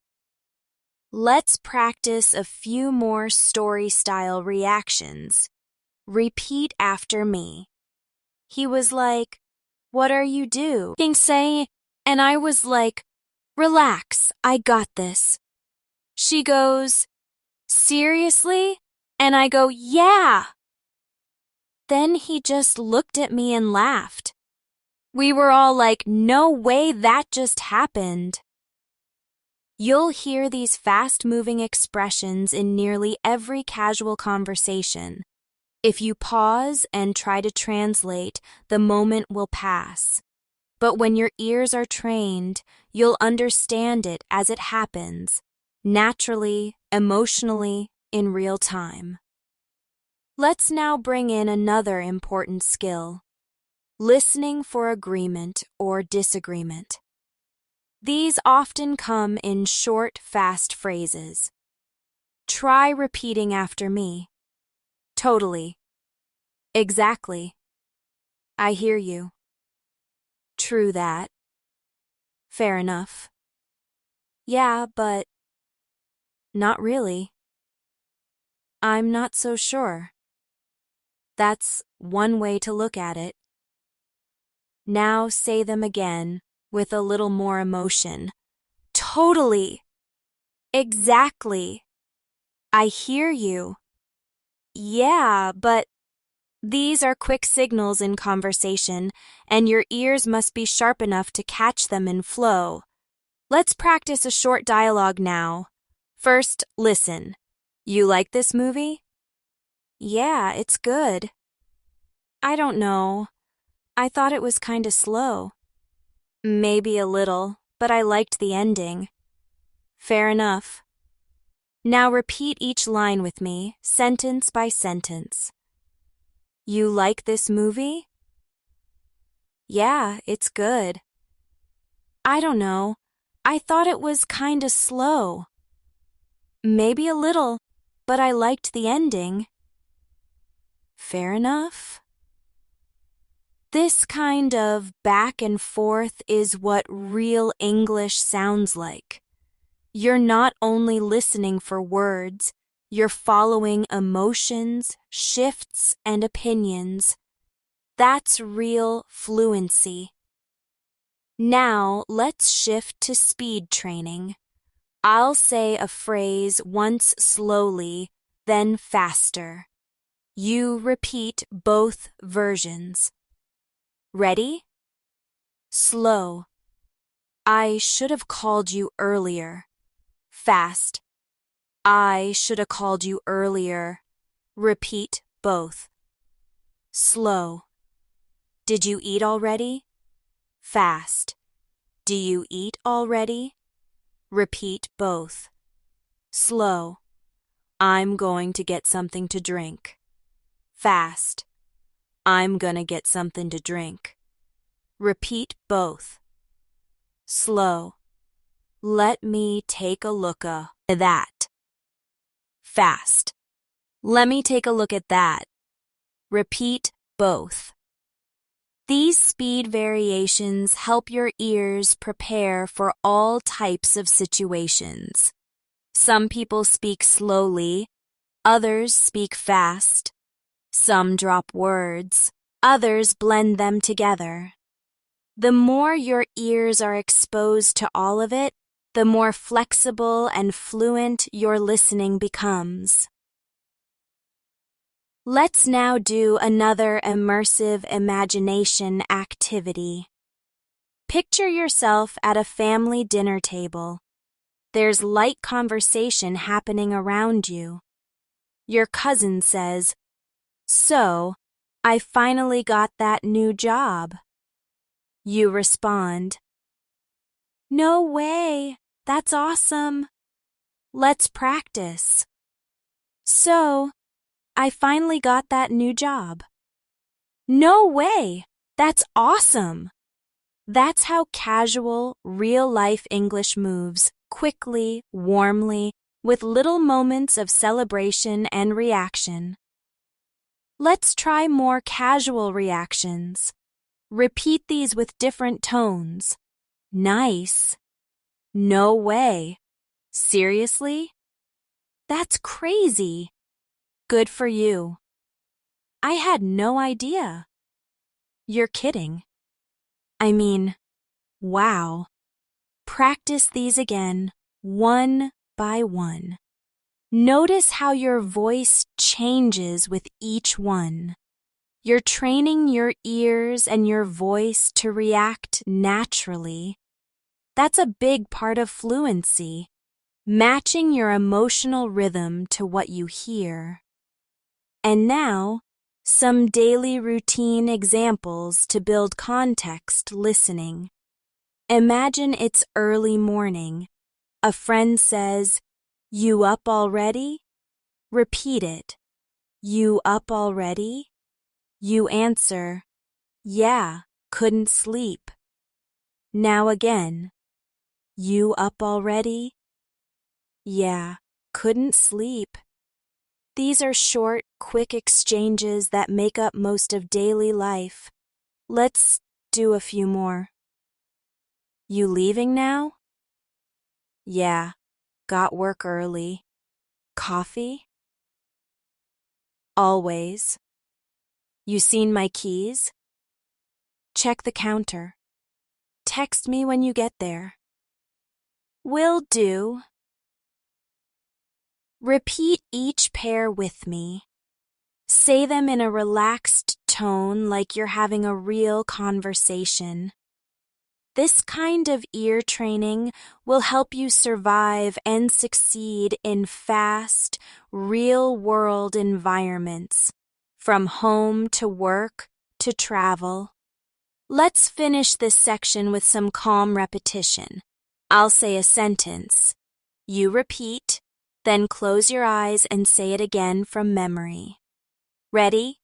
Speaker 1: Let's practice a few more story-style reactions. Repeat after me. He was like, "What are you doing?" Say, and I was like, "Relax, I got this." She goes, "Seriously?" And I go, "Yeah." Then he just looked at me and laughed. We were all like, "No way, that just happened." You'll hear these fast-moving expressions in nearly every casual conversation. If you pause and try to translate, the moment will pass. But when your ears are trained, you'll understand it as it happens, naturally, emotionally, in real time. Let's now bring in another important skill: listening for agreement or disagreement. These often come in short, fast phrases. Try repeating after me. Totally. Exactly. I hear you. True that. Fair enough. Yeah, but not really. I'm not so sure. That's one way to look at it. Now say them again with a little more emotion. Totally. Exactly. I hear you. Yeah, but these are quick signals in conversation, and your ears must be sharp enough to catch them in flow. Let's practice a short dialogue now. First, listen. You like this movie? Yeah, it's good. I don't know. I thought it was kinda slow. Maybe a little, but I liked the ending. Fair enough. Now repeat each line with me, sentence by sentence. You like this movie? Yeah, it's good. I don't know. I thought it was kinda slow. Maybe a little, but I liked the ending. Fair enough. This kind of back and forth is what real English sounds like. You're not only listening for words, you're following emotions, shifts, and opinions. That's real fluency. Now, let's shift to speed training. I'll say a phrase once slowly, then faster. You repeat both versions. Ready? Slow. I should have called you earlier. Fast. I should have called you earlier. Repeat both. Slow. Did you eat already? Fast. Do you eat already? Repeat both. Slow. I'm going to get something to drink. Fast. I'm gonna get something to drink. Repeat both. Slow. Let me take a look at that. Fast. Let me take a look at that. Repeat both. These speed variations help your ears prepare for all types of situations. Some people speak slowly, others speak fast. Some drop words, others blend them together. The more your ears are exposed to all of it, the more flexible and fluent your listening becomes. Let's now do another immersive imagination activity. Picture yourself at a family dinner table. There's light conversation happening around you. Your cousin says, "So, I finally got that new job." You respond, "No way, that's awesome. Let's practice." "So, I finally got that new job." "No way, that's awesome." That's how casual, real-life English moves, quickly, warmly, with little moments of celebration and reaction. Let's try more casual reactions. Repeat these with different tones. Nice. No way. Seriously? That's crazy. Good for you. I had no idea. You're kidding. I mean, wow. Practice these again, one by one. Notice how your voice changes with each one. You're training your ears and your voice to react naturally. That's a big part of fluency, matching your emotional rhythm to what you hear. And now, some daily routine examples to build context listening. Imagine it's early morning. A friend says, "You up already?" Repeat it. "You up already?" You answer, "Yeah, couldn't sleep." Now again. "You up already?" "Yeah, couldn't sleep." These are short, quick exchanges that make up most of daily life. Let's do a few more. "You leaving now?" "Yeah, got work early." "Coffee?" "Always." "You seen my keys?" "Check the counter." "Text me when you get there." "Will do." Repeat each pair with me. Say them in a relaxed tone like you're having a real conversation. This kind of ear training will help you survive and succeed in fast, real-world environments, from home to work to travel. Let's finish this section with some calm repetition. I'll say a sentence. You repeat, then close your eyes and say it again from memory. Ready?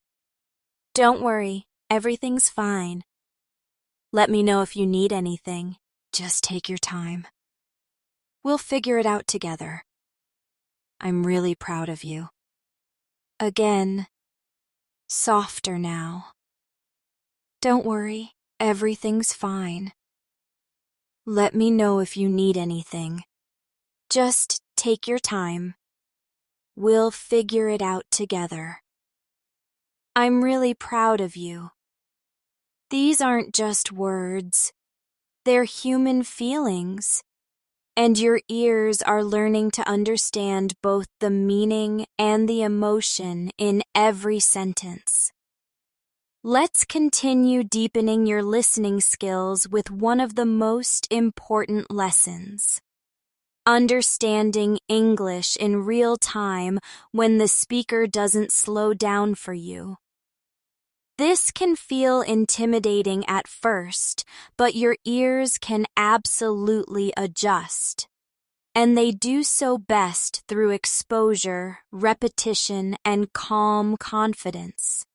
Speaker 1: Don't worry, everything's fine. Let me know if you need anything. Just take your time. We'll figure it out together. I'm really proud of you. Again, softer now. Don't worry, everything's fine. Let me know if you need anything. Just take your time. We'll figure it out together. I'm really proud of you. These aren't just words. They're human feelings. And your ears are learning to understand both the meaning and the emotion in every sentence. Let's continue deepening your listening skills with one of the most important lessons. Understanding English in real time when the speaker doesn't slow down for you. This can feel intimidating at first, but your ears can absolutely adjust. And they do so best through exposure, repetition, and calm confidence.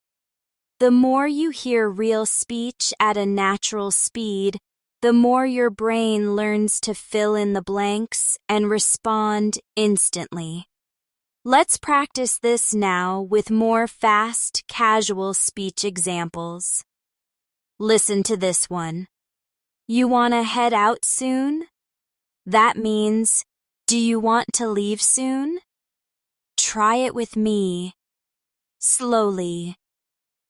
Speaker 1: The more you hear real speech at a natural speed, the more your brain learns to fill in the blanks and respond instantly. Let's practice this now with more fast, casual speech examples. Listen to this one. You want to head out soon? That means, do you want to leave soon? Try it with me. Slowly.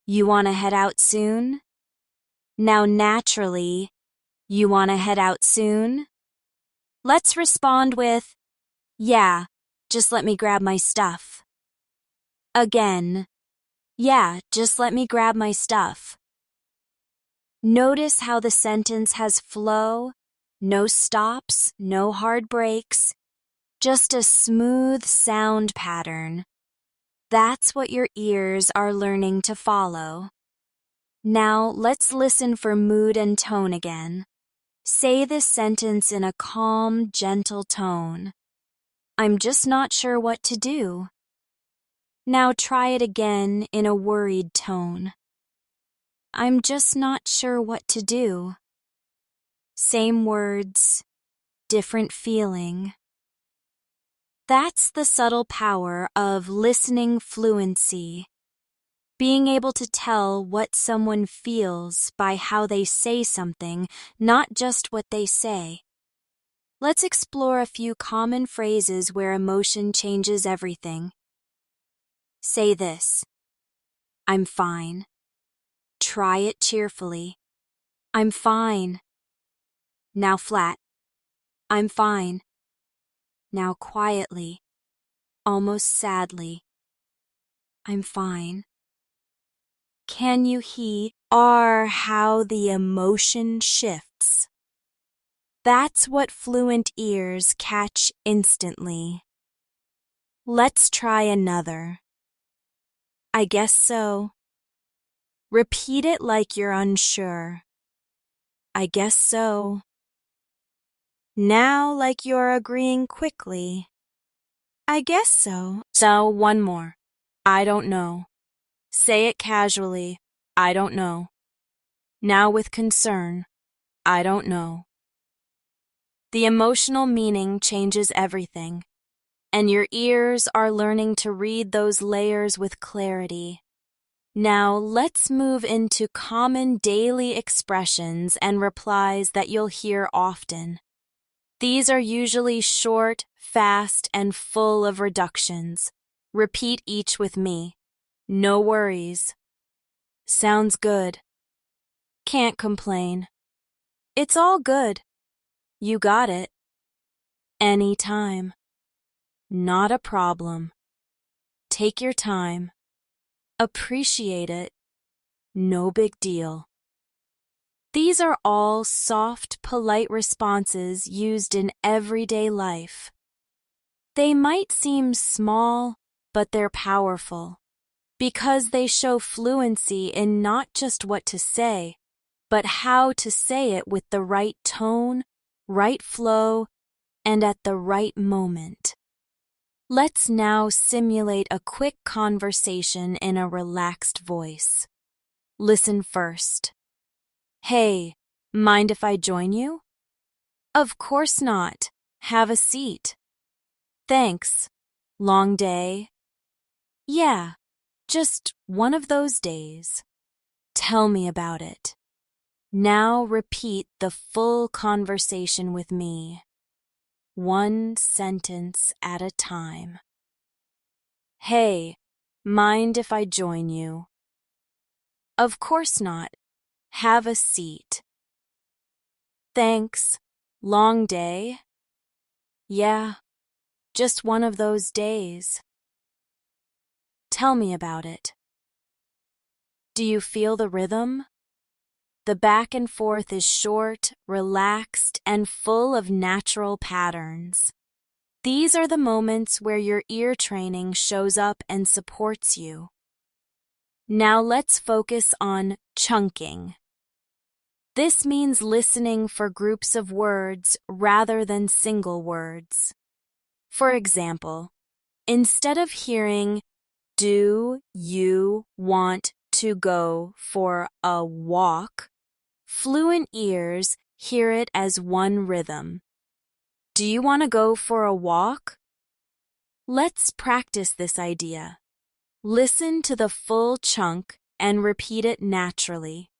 Speaker 1: You want to head out soon? Now naturally, you want to head out soon? Let's respond with, yeah, just let me grab my stuff. Again, yeah, just let me grab my stuff. Notice how the sentence has flow, no stops, no hard breaks, just a smooth sound pattern. That's what your ears are learning to follow. Now let's listen for mood and tone again. Say this sentence in a calm, gentle tone. I'm just not sure what to do. Now try it again in a worried tone. I'm just not sure what to do. Same words, different feeling. That's the subtle power of listening fluency. Being able to tell what someone feels by how they say something, not just what they say. Let's explore a few common phrases where emotion changes everything. Say this. I'm fine. Try it cheerfully. I'm fine. Now flat. I'm fine. Now quietly, almost sadly. I'm fine. Can you hear how the emotion shifts? That's what fluent ears catch instantly. Let's try another. I guess so. Repeat it like you're unsure. I guess so. Now like you're agreeing quickly. I guess so. So one more. I don't know. Say it casually. I don't know. Now with concern. I don't know. The emotional meaning changes everything, and your ears are learning to read those layers with clarity. Now let's move into common daily expressions and replies that you'll hear often. These are usually short, fast, and full of reductions. Repeat each with me. No worries. Sounds good. Can't complain. It's all good. You got it. Anytime. Not a problem. Take your time. Appreciate it. No big deal. These are all soft, polite responses used in everyday life. They might seem small, but they're powerful because they show fluency in not just what to say, but how to say it with the right tone, right flow, and at the right moment. Let's now simulate a quick conversation in a relaxed voice. Listen first. Hey, mind if I join you? Of course not. Have a seat. Thanks. Long day? Yeah, just one of those days. Tell me about it. Now repeat the full conversation with me. One sentence at a time. Hey, mind if I join you? Of course not. Have a seat. Thanks. Long day? Yeah, just one of those days. Tell me about it. Do you feel the rhythm? The back and forth is short, relaxed, and full of natural patterns. These are the moments where your ear training shows up and supports you. Now let's focus on chunking. This means listening for groups of words rather than single words. For example, instead of hearing, do you want to go for a walk? Fluent ears hear it as one rhythm. Do you want to go for a walk? Let's practice this idea. Listen to the full chunk and repeat it naturally.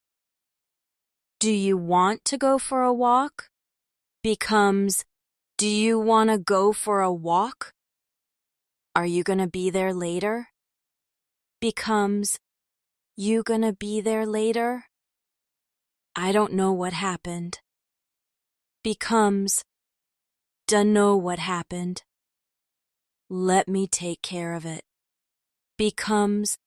Speaker 1: Do you want to go for a walk? Becomes, do you want to go for a walk? Are you going to be there later? Becomes, you going to be there later? I don't know what happened. Becomes, dunno what happened. Let me take care of it. Becomes,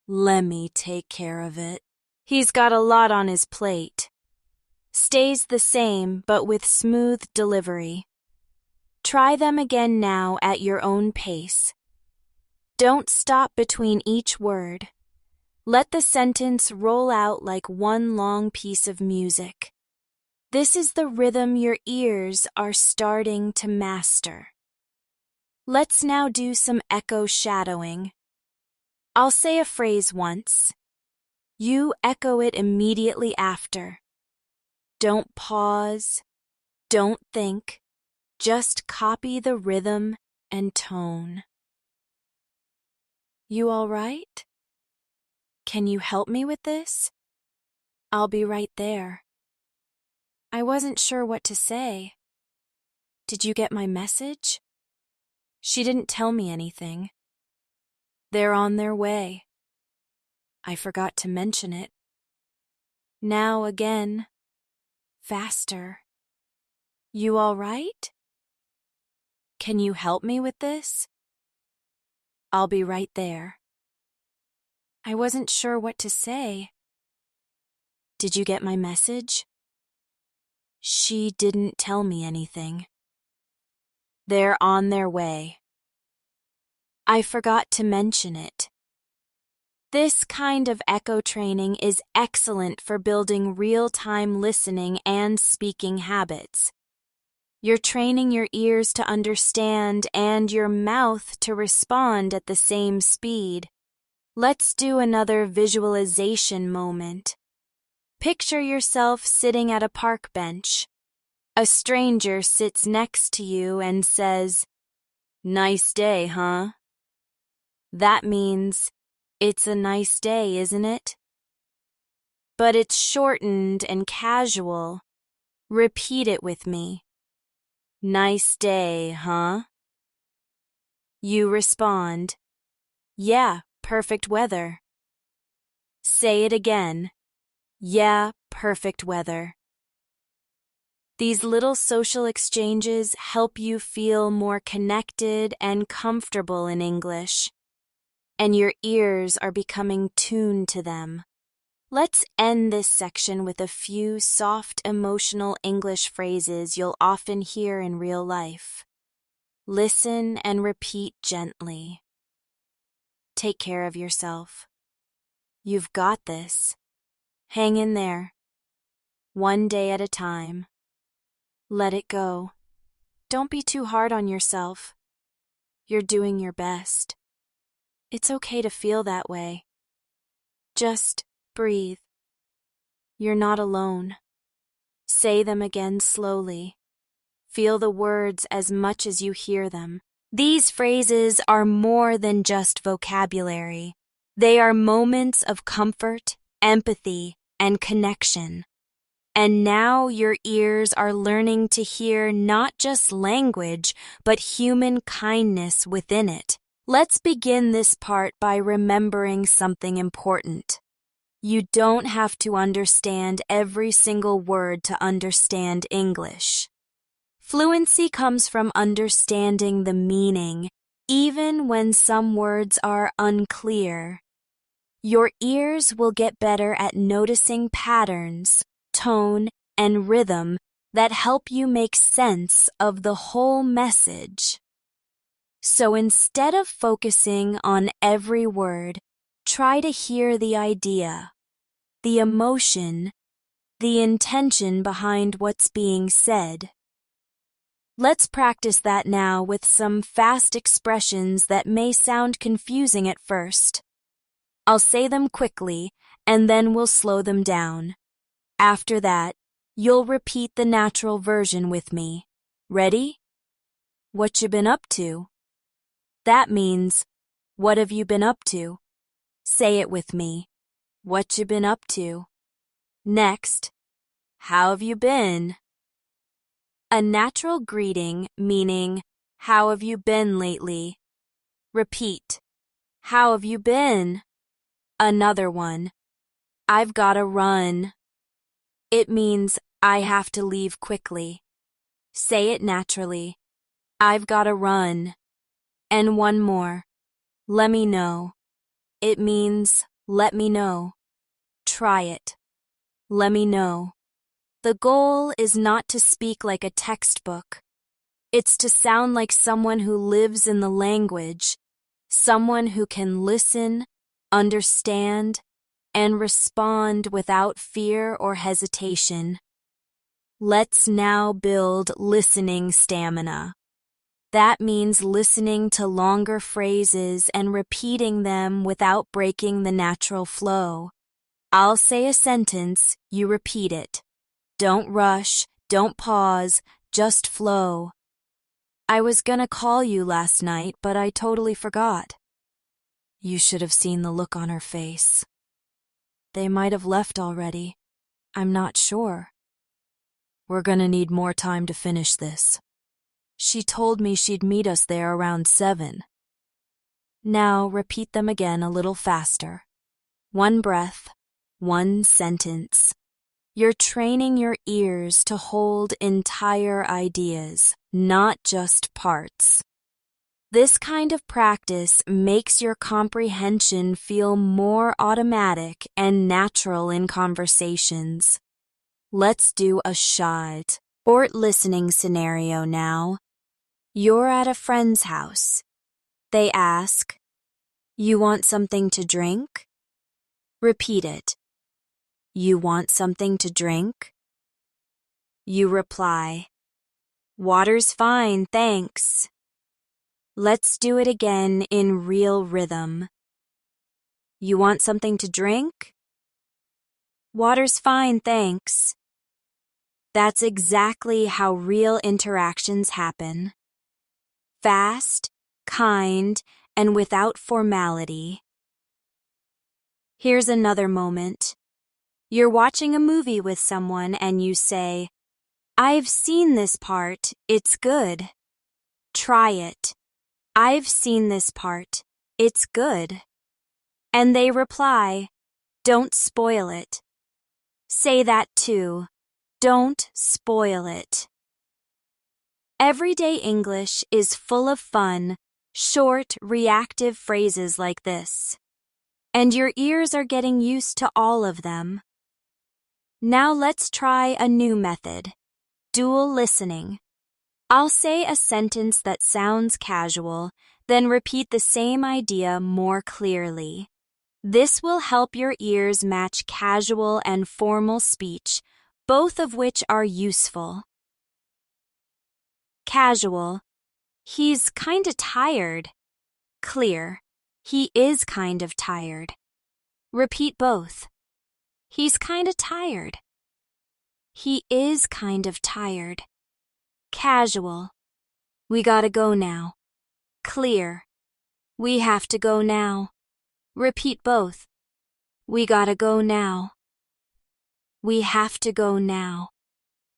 Speaker 1: lemme take care of it. He's got a lot on his plate. Stays the same but with smooth delivery. Try them again now at your own pace. Don't stop between each word. Let the sentence roll out like one long piece of music. This is the rhythm your ears are starting to master. Let's now do some echo shadowing. I'll say a phrase once. You echo it immediately after. Don't pause. Don't think. Just copy the rhythm and tone. You all right? Can you help me with this? I'll be right there. I wasn't sure what to say. Did you get my message? She didn't tell me anything. They're on their way. I forgot to mention it. Now again. Faster. You all right? Can you help me with this? I'll be right there. I wasn't sure what to say. Did you get my message? She didn't tell me anything. They're on their way. I forgot to mention it. This kind of echo training is excellent for building real-time listening and speaking habits. You're training your ears to understand and your mouth to respond at the same speed. Let's do another visualization moment. Picture yourself sitting at a park bench. A stranger sits next to you and says, "Nice day, huh?" That means, "It's a nice day, isn't it?" But it's shortened and casual. Repeat it with me. Nice day, huh? You respond, "Yeah, perfect weather." Say it again. Yeah, perfect weather. These little social exchanges help you feel more connected and comfortable in English, and your ears are becoming tuned to them. Let's end this section with a few soft, emotional English phrases you'll often hear in real life. Listen and repeat gently. Take care of yourself. You've got this. Hang in there. One day at a time. Let it go. Don't be too hard on yourself. You're doing your best. It's okay to feel that way. Just breathe. You're not alone. Say them again slowly. Feel the words as much as you hear them. These phrases are more than just vocabulary. They are moments of comfort, empathy, and connection. And now your ears are learning to hear not just language, but human kindness within it. Let's begin this part by remembering something important. You don't have to understand every single word to understand English. Fluency comes from understanding the meaning, even when some words are unclear. Your ears will get better at noticing patterns, tone, and rhythm that help you make sense of the whole message. So instead of focusing on every word, try to hear the idea, the emotion, the intention behind what's being said. Let's practice that now with some fast expressions that may sound confusing at first. I'll say them quickly, and then we'll slow them down. After that, you'll repeat the natural version with me. Ready? What you been up to? That means, what have you been up to? Say it with me. What you been up to? Next, how have you been? A natural greeting meaning, how have you been lately? Repeat. How have you been? Another one. I've gotta run. It means I have to leave quickly. Say it naturally. I've gotta run. And one more. Let me know. It means let me know. Try it. Let me know. The goal is not to speak like a textbook. It's to sound like someone who lives in the language. someone who can listen, understand, and respond without fear or hesitation. Let's now build listening stamina. That means listening to longer phrases and repeating them without breaking the natural flow. I'll say a sentence, you repeat it. Don't rush, don't pause, just flow. I was gonna call you last night, but I totally forgot. You should have seen the look on her face. They might have left already. I'm not sure. We're gonna need more time to finish this. She told me she'd meet us there around 7. Now repeat them again a little faster. One breath, one sentence. You're training your ears to hold entire ideas, not just parts. This kind of practice makes your comprehension feel more automatic and natural in conversations. Let's do a short listening scenario now. You're at a friend's house. They ask, "You want something to drink?" Repeat it. "You want something to drink?" You reply, "Water's fine, thanks." Let's do it again in real rhythm. "You want something to drink?" "Water's fine, thanks." That's exactly how real interactions happen. Fast, kind, and without formality. Here's another moment. You're watching a movie with someone and you say, "I've seen this part, it's good." Try it. "I've seen this part, it's good." And they reply, "Don't spoil it." Say that too. Don't spoil it. Everyday English is full of fun, short, reactive phrases like this. And your ears are getting used to all of them. Now let's try a new method, dual listening. I'll say a sentence that sounds casual, then repeat the same idea more clearly. This will help your ears match casual and formal speech, both of which are useful. Casual. He's kinda tired. Clear. He is kind of tired. Repeat both. He's kinda tired. He is kind of tired. Casual. We gotta go now. Clear. We have to go now. Repeat both. We gotta go now. We have to go now.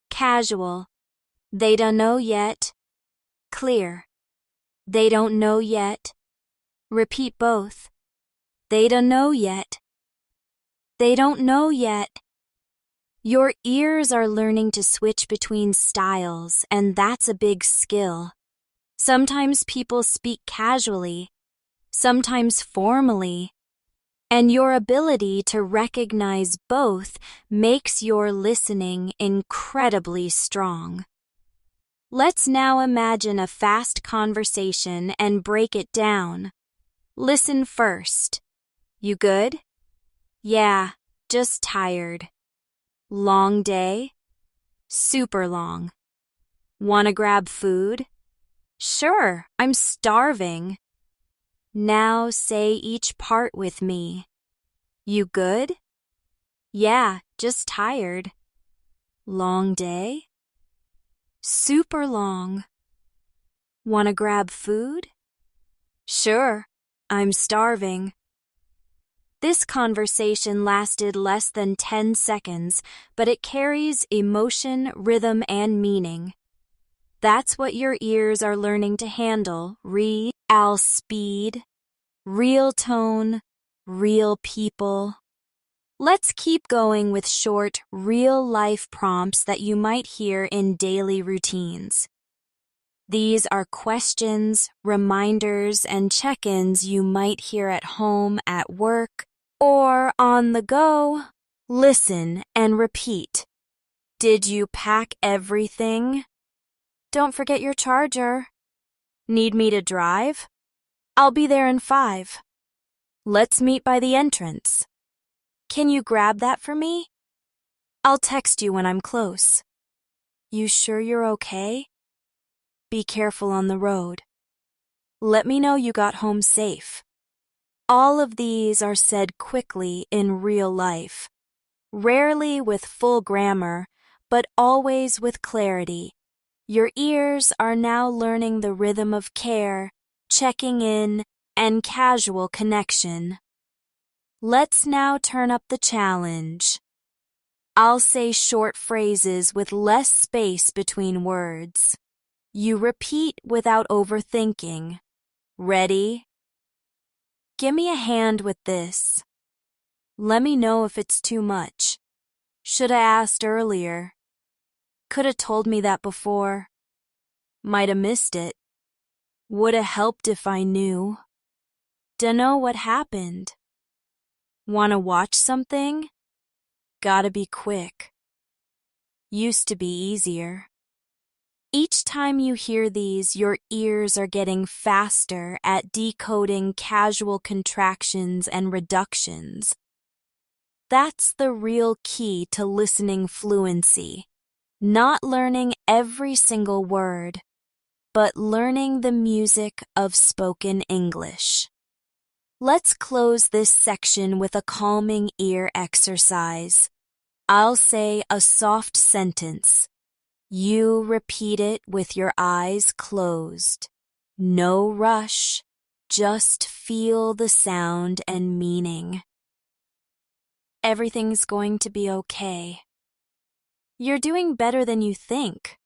Speaker 1: Casual. They don't know yet. Clear. They don't know yet. Repeat both. They don't know yet. They don't know yet. Your ears are learning to switch between styles, and that's a big skill. Sometimes people speak casually, sometimes formally, and your ability to recognize both makes your listening incredibly strong. Let's now imagine a fast conversation and break it down. Listen first. You good? Yeah, just tired. Long day? Super long. Wanna grab food? Sure, I'm starving. Now say each part with me. You good? Yeah, just tired. Long day? Super long. Wanna grab food? Sure, I'm starving. This conversation lasted less than 10 seconds, but it carries emotion, rhythm, and meaning. That's what your ears are learning to handle. Real speed, real tone, real people. Let's keep going with short, real-life prompts that you might hear in daily routines. These are questions, reminders, and check-ins you might hear at home, at work, or on the go. Listen and repeat. Did you pack everything? Don't forget your charger. Need me to drive? I'll be there in 5. Let's meet by the entrance. Can you grab that for me? I'll text you when I'm close. You sure you're okay? Be careful on the road. Let me know you got home safe. All of these are said quickly in real life, rarely with full grammar, but always with clarity. Your ears are now learning the rhythm of care, checking in, and casual connection. Let's now turn up the challenge. I'll say short phrases with less space between words. You repeat without overthinking. Ready? Give me a hand with this. Let me know if it's too much. Should I asked earlier? Coulda told me that before. Might have missed it. Woulda helped if I knew. Dunno what happened. Wanna watch something? Gotta be quick. Used to be easier. Each time you hear these, your ears are getting faster at decoding casual contractions and reductions. That's the real key to listening fluency. Not learning every single word, but learning the music of spoken English. Let's close this section with a calming ear exercise. I'll say a soft sentence. You repeat it with your eyes closed. No rush, just feel the sound and meaning. Everything's going to be okay. You're doing better than you think.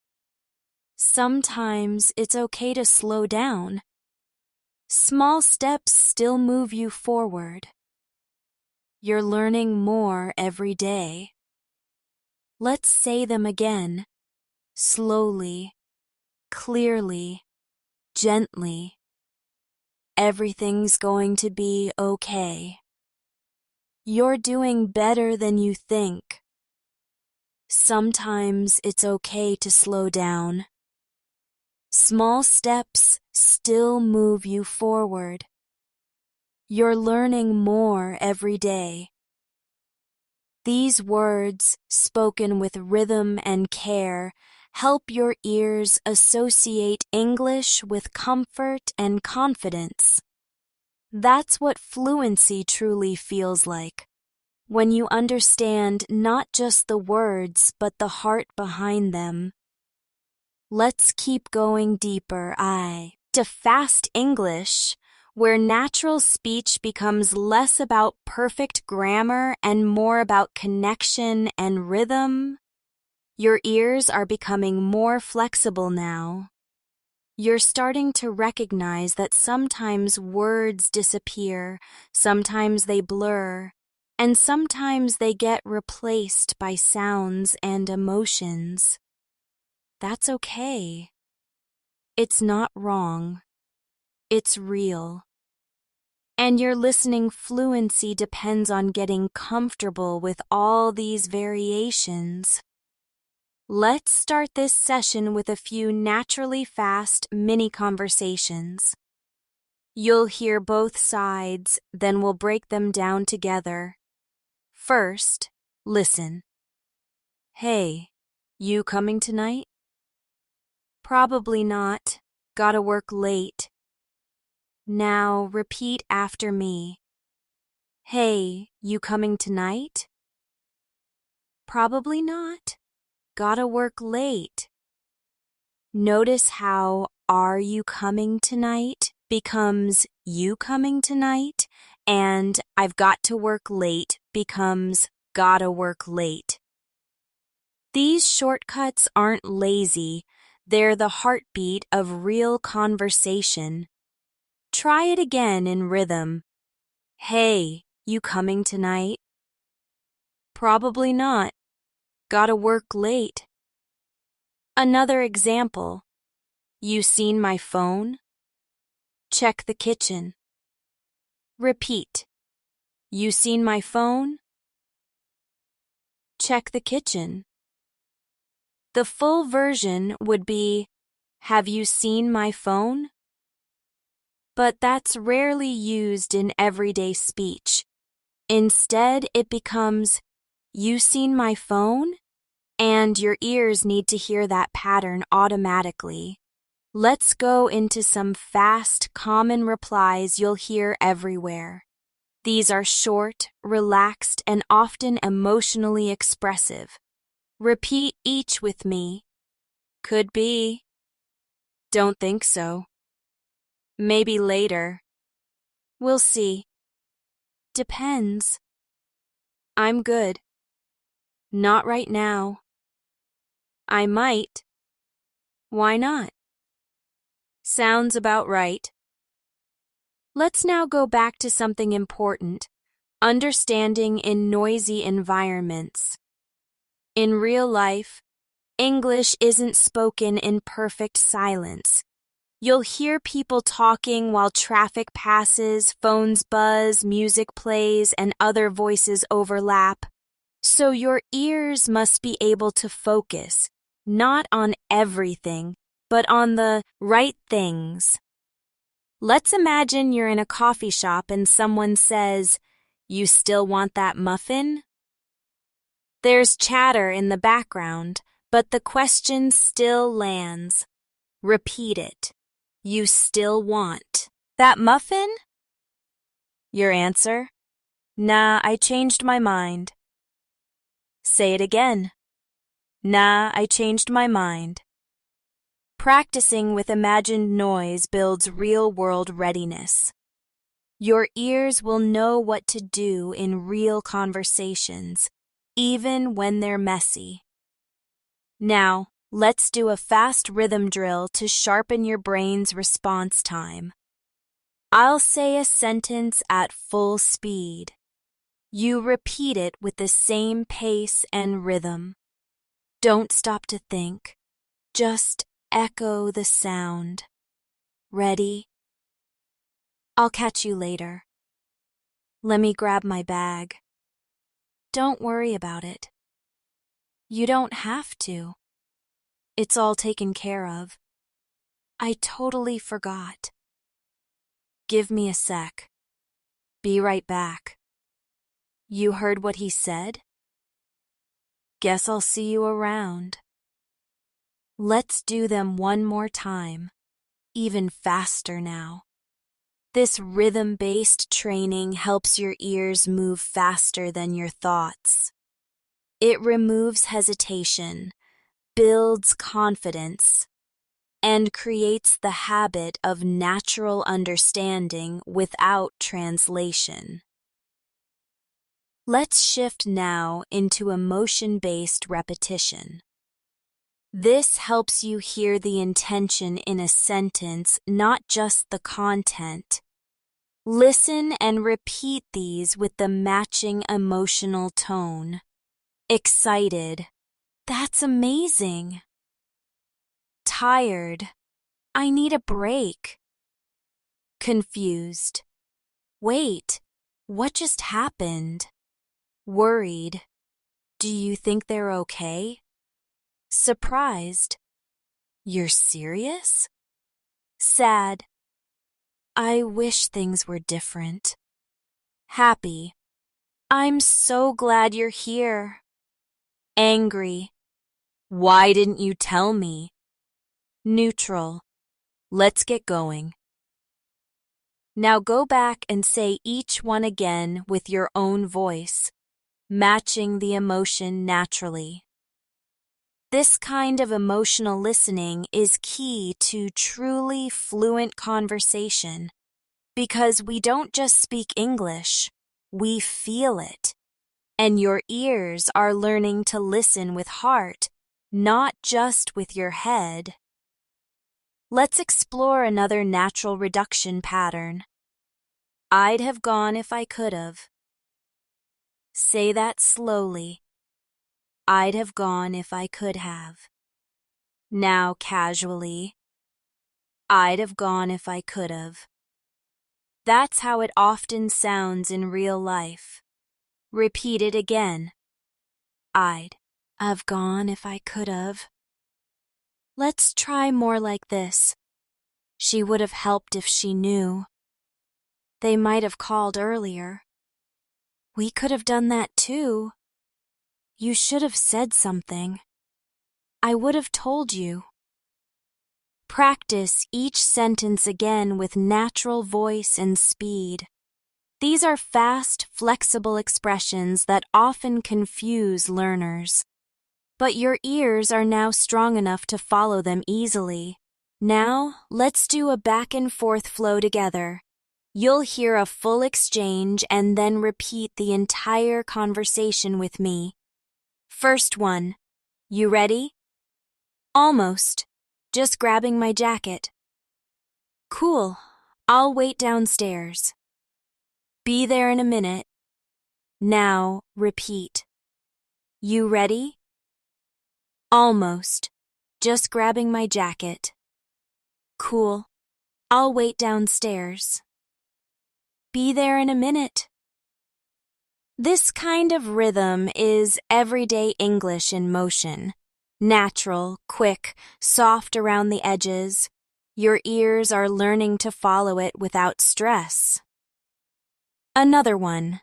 Speaker 1: Sometimes it's okay to slow down. Small steps still move you forward. You're learning more every day. Let's say them again. Slowly, clearly, gently. Everything's going to be okay. You're doing better than you think. Sometimes it's okay to slow down. Small steps still move you forward. You're learning more every day. These words, spoken with rhythm and care, help your ears associate English with comfort and confidence. That's what fluency truly feels like, when you understand not just the words but the heart behind them. Let's keep going deeper, to fast English, where natural speech becomes less about perfect grammar and more about connection and rhythm. Your ears are becoming more flexible now. You're starting to recognize that sometimes words disappear, sometimes they blur, and sometimes they get replaced by sounds and emotions. That's okay. It's not wrong. It's real. And your listening fluency depends on getting comfortable with all these variations. Let's start this session with a few naturally fast mini conversations. You'll hear both sides, then we'll break them down together. First, listen. Hey, you coming tonight? Probably not. Gotta work late. Now repeat after me. Hey, you coming tonight? Probably not. Gotta work late. Notice how are you coming tonight becomes you coming tonight, and I've got to work late becomes gotta work late. These shortcuts aren't lazy, they're the heartbeat of real conversation. Try it again in rhythm. Hey, you coming tonight? Probably not. Gotta work late. Another example. You seen my phone? Check the kitchen. Repeat. You seen my phone? Check the kitchen. The full version would be, have you seen my phone? but that's rarely used in everyday speech. Instead, it becomes, "You seen my phone?" And your ears need to hear that pattern automatically. Let's go into some fast, common replies you'll hear everywhere. These are short, relaxed, and often emotionally expressive. Repeat each with me. Could be. Don't think so. Maybe later. We'll see. Depends. I'm good. Not right now. I might. Why not? Sounds about right. Let's now go back to something important, understanding in noisy environments. In real life, English isn't spoken in perfect silence. You'll hear people talking while traffic passes, phones buzz, music plays, and other voices overlap. So your ears must be able to focus, not on everything, but on the right things. Let's imagine you're in a coffee shop and someone says, "You still want that muffin?" There's chatter in the background, but the question still lands. Repeat it. You still want that muffin? Your answer? Nah, I changed my mind. Say it again. Nah, I changed my mind. Practicing with imagined noise builds real-world readiness. Your ears will know what to do in real conversations, even when they're messy. Now, let's do a fast rhythm drill to sharpen your brain's response time. I'll say a sentence at full speed. You repeat it with the same pace and rhythm. Don't stop to think. Just echo the sound. Ready? I'll catch you later. Let me grab my bag. Don't worry about it. You don't have to. It's all taken care of. I totally forgot. Give me a sec. Be right back. You heard what he said? Guess I'll see you around. Let's do them one more time, even faster now. This rhythm-based training helps your ears move faster than your thoughts. It removes hesitation, builds confidence, and creates the habit of natural understanding without translation. Let's shift now into emotion-based repetition. This helps you hear the intention in a sentence, not just the content. Listen and repeat these with the matching emotional tone. Excited. That's amazing. Tired. I need a break. Confused. Wait, what just happened? Worried. Do you think they're okay? Surprised. You're serious? Sad. I wish things were different. Happy. I'm so glad you're here. Angry. Why didn't you tell me? Neutral. Let's get going. Now go back and say each one again with your own voice, matching the emotion naturally. This kind of emotional listening is key to truly fluent conversation because we don't just speak English, we feel it. And your ears are learning to listen with heart, not just with your head. Let's explore another natural reduction pattern. I'd have gone if I could have. Say that slowly. I'd have gone if I could have. Now casually. I'd have gone if I could have. That's how it often sounds in real life. Repeat it again. I'd have gone if I could have. Let's try more like this. She would have helped if she knew. They might have called earlier. We could have done that too. You should have said something. I would have told you. Practice each sentence again with natural voice and speed. These are fast, flexible expressions that often confuse learners. But your ears are now strong enough to follow them easily. Now, let's do a back and forth flow together. You'll hear a full exchange and then repeat the entire conversation with me. First one. You ready? Almost. Just grabbing my jacket. Cool. I'll wait downstairs. Be there in a minute. Now, repeat. You ready? Almost. Just grabbing my jacket. Cool. I'll wait downstairs. Be there in a minute. This kind of rhythm is everyday English in motion. Natural, quick, soft around the edges. Your ears are learning to follow it without stress. Another one.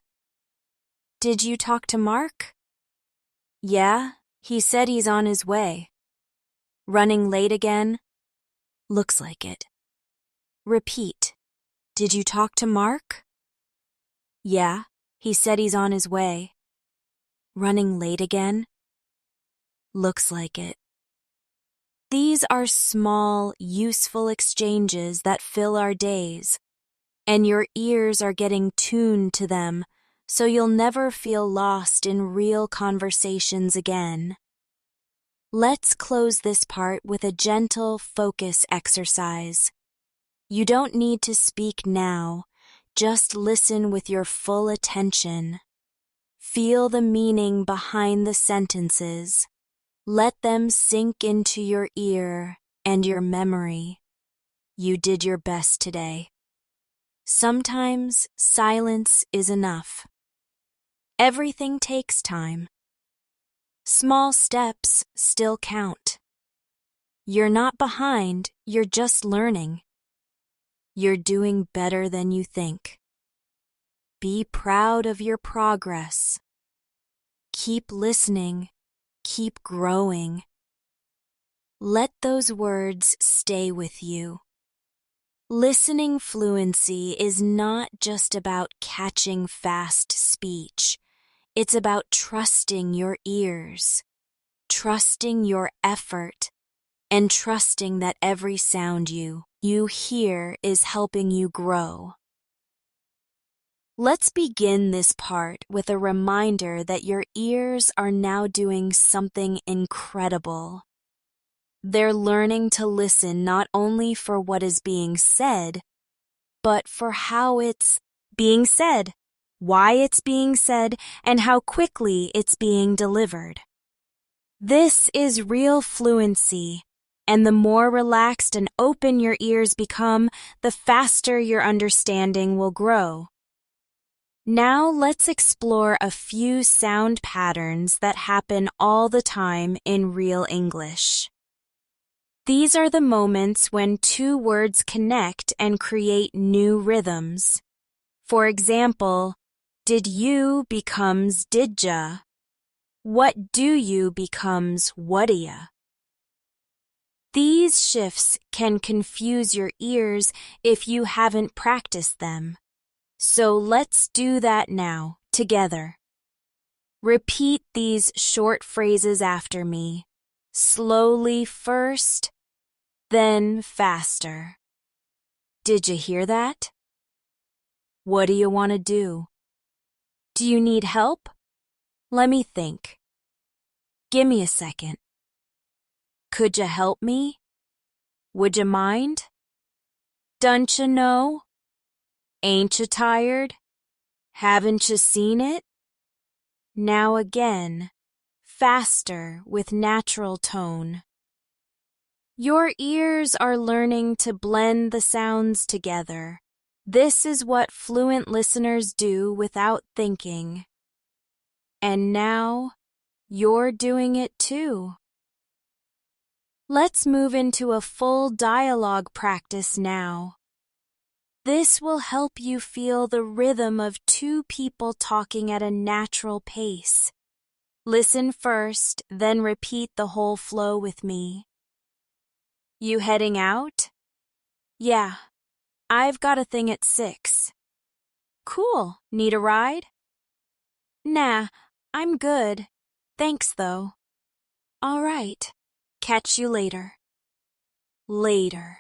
Speaker 1: Did you talk to Mark? Yeah, he said he's on his way. Running late again? Looks like it. Repeat. Did you talk to Mark? Yeah, he said he's on his way. Running late again? Looks like it. These are small, useful exchanges that fill our days, and your ears are getting tuned to them, so you'll never feel lost in real conversations again. Let's close this part with a gentle focus exercise. You don't need to speak now, just listen with your full attention. Feel the meaning behind the sentences. Let them sink into your ear and your memory. You did your best today. Sometimes silence is enough. Everything takes time. Small steps still count. You're not behind, you're just learning. You're doing better than you think. Be proud of your progress. Keep listening. Keep growing. Let those words stay with you. Listening fluency is not just about catching fast speech. It's about trusting your ears, trusting your effort, and trusting that every sound you hear is helping you grow. Let's begin this part with a reminder that your ears are now doing something incredible. They're learning to listen not only for what is being said, but for how it's being said, why it's being said, and how quickly it's being delivered. This is real fluency, and the more relaxed and open your ears become, the faster your understanding will grow. Now let's explore a few sound patterns that happen all the time in real English. These are the moments when two words connect and create new rhythms. For example, did you becomes didja. What do you becomes what'ya. These shifts can confuse your ears if you haven't practiced them. So let's do that now, together. Repeat these short phrases after me, slowly first, then faster. Did you hear that? What do you want to do? Do you need help? Let me think. Give me a second. Could you help me? Would you mind? Don't you know? Ain't you tired? Haven't you seen it? Now again, faster with natural tone. Your ears are learning to blend the sounds together. This is what fluent listeners do without thinking. And now, you're doing it too. Let's move into a full dialogue practice now. This will help you feel the rhythm of two people talking at a natural pace. Listen first, then repeat the whole flow with me. You heading out? Yeah, I've got a thing at 6. Cool, need a ride? Nah, I'm good. Thanks though. All right, catch you later. Later.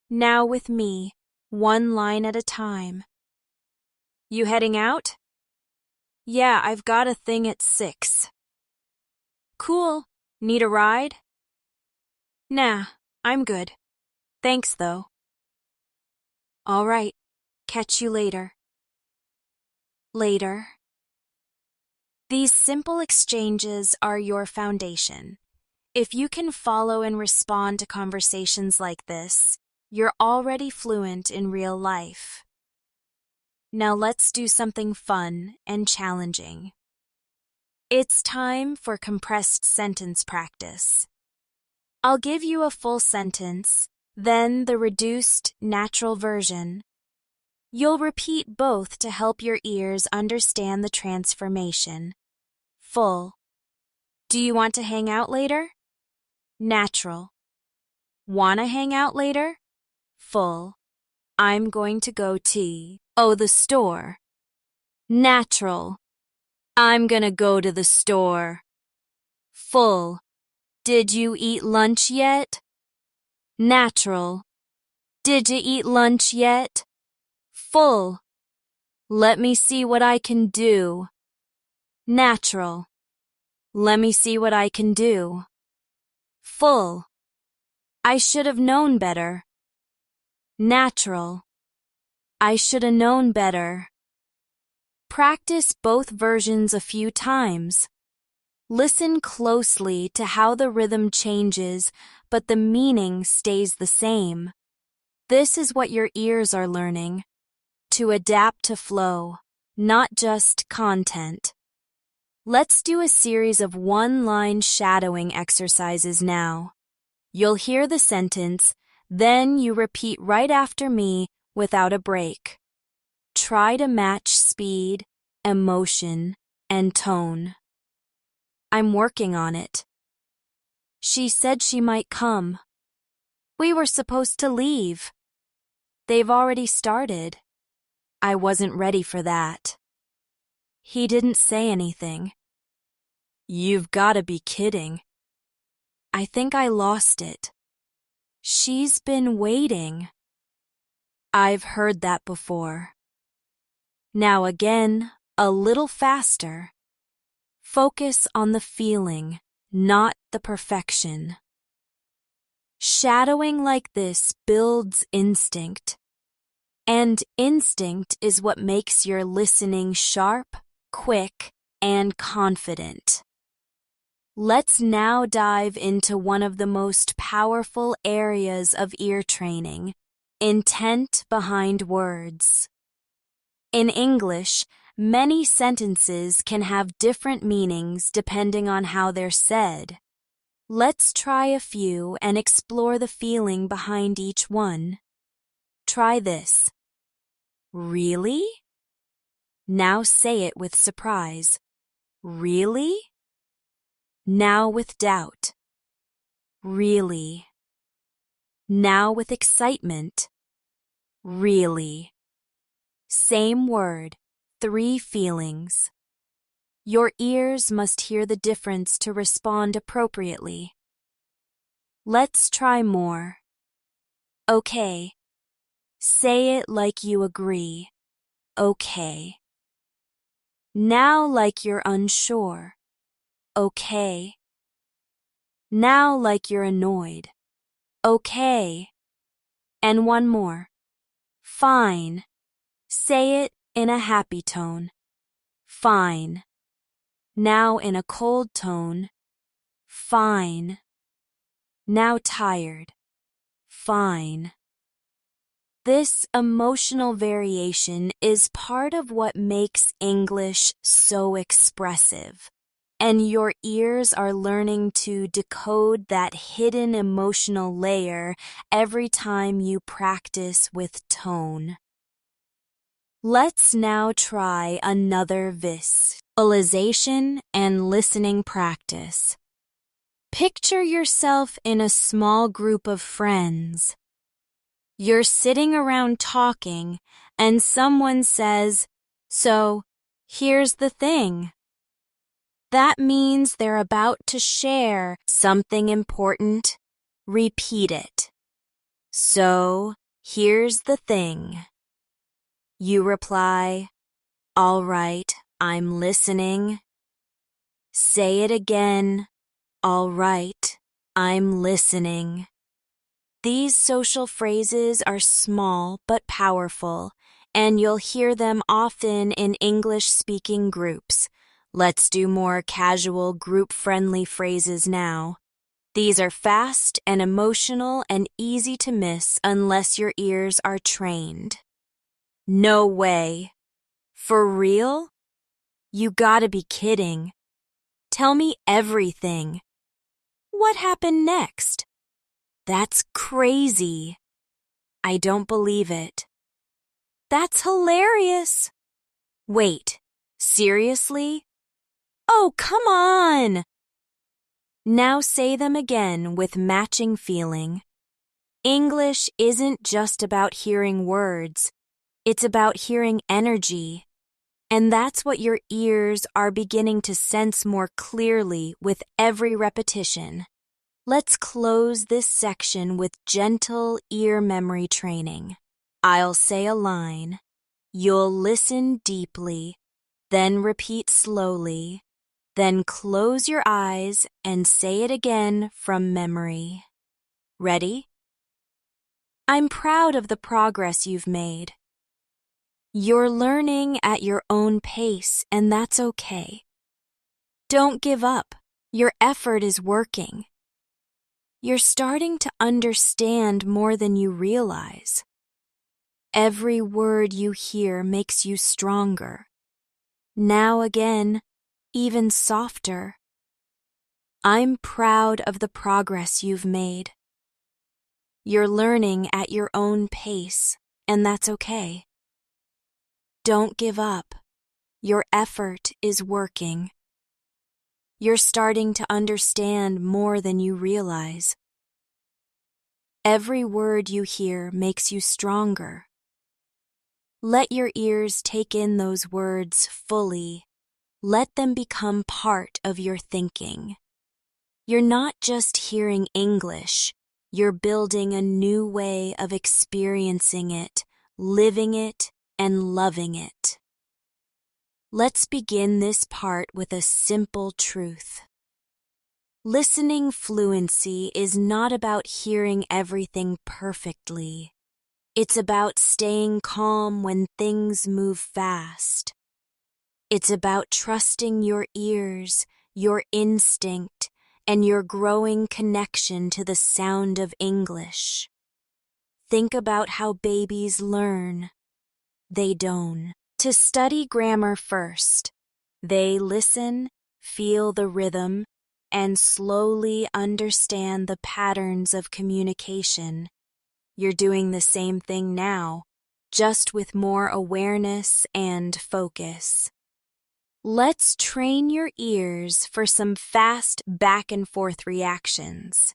Speaker 1: Now with me, one line at a time. You heading out? Yeah, I've got a thing at 6. Cool, need a ride? Nah, I'm good. Thanks though. All right, catch you later. Later. These simple exchanges are your foundation. If you can follow and respond to conversations like this, you're already fluent in real life. Now let's do something fun and challenging. It's time for compressed sentence practice. I'll give you a full sentence, then the reduced, natural version. You'll repeat both to help your ears understand the transformation. Full. Do you want to hang out later? Natural. Wanna hang out later? Full. I'm going to go to the store. Natural. I'm gonna go to the store. Full. Did you eat lunch yet? Natural. Did you eat lunch yet? Full. Let me see what I can do. Natural. Let me see what I can do. Full. I should have known better. Natural. I should have known better. Practice both versions a few times. Listen closely to how the rhythm changes, but the meaning stays the same. This is what your ears are learning. To adapt to flow, not just content. Let's do a series of one-line shadowing exercises now. You'll hear the sentence, then you repeat right after me without a break. Try to match speed, emotion, and tone. I'm working on it. She said she might come. We were supposed to leave. They've already started. I wasn't ready for that. He didn't say anything. You've gotta be kidding. I think I lost it. She's been waiting. I've heard that before. Now again, a little faster. Focus on the feeling, not the perfection. Shadowing like this builds instinct. And instinct is what makes your listening sharp, quick, and confident. Let's now dive into one of the most powerful areas of ear training, intent behind words. In English, many sentences can have different meanings depending on how they're said. Let's try a few and explore the feeling behind each one. Try this. Really? Now say it with surprise. Really? Now with doubt. Really? Now with excitement. Really? Same word, 3 feelings. Your ears must hear the difference to respond appropriately. Let's try more. Okay. Say it like you agree. Okay. Now like you're unsure. Okay. Now like you're annoyed. Okay. And one more. Fine. Say it in a happy tone. Fine. Now in a cold tone. Fine. Now tired. Fine. This emotional variation is part of what makes English so expressive. and your ears are learning to decode that hidden emotional layer every time you practice with tone. Let's now try another visualization and listening practice. Picture yourself in a small group of friends. You're sitting around talking, and someone says, "So, here's the thing." That means they're about to share something important. Repeat it. "So, here's the thing." You reply, "All right, I'm listening." Say it again. "All right, I'm listening." These social phrases are small but powerful, and you'll hear them often in English-speaking groups. Let's do more casual, group-friendly phrases now. These are fast and emotional and easy to miss unless your ears are trained. "No way." "For real?" "You gotta be kidding." "Tell me everything." "What happened next?" "That's crazy." "I don't believe it." "That's hilarious." "Wait, seriously?" "Oh, come on." Now say them again with matching feeling. English isn't just about hearing words. It's about hearing energy. And that's what your ears are beginning to sense more clearly with every repetition. Let's close this section with gentle ear memory training. I'll say a line. You'll listen deeply, then repeat slowly, then close your eyes and say it again from memory. Ready? I'm proud of the progress you've made. You're learning at your own pace, and that's okay. Don't give up. Your effort is working. You're starting to understand more than you realize. Every word you hear makes you stronger. Now again, even softer. I'm proud of the progress you've made. You're learning at your own pace, and that's okay. Don't give up. Your effort is working. You're starting to understand more than you realize. Every word you hear makes you stronger. Let your ears take in those words fully. Let them become part of your thinking. You're not just hearing English, you're building a new way of experiencing it, living it, and loving it. Let's begin this part with a simple truth. Listening fluency is not about hearing everything perfectly. It's about staying calm when things move fast. It's about trusting your ears, your instinct, and your growing connection to the sound of English. Think about how babies learn. They don't. To study grammar first, they listen, feel the rhythm, and slowly understand the patterns of communication. You're doing the same thing now, just with more awareness and focus. Let's train your ears for some fast back-and-forth reactions.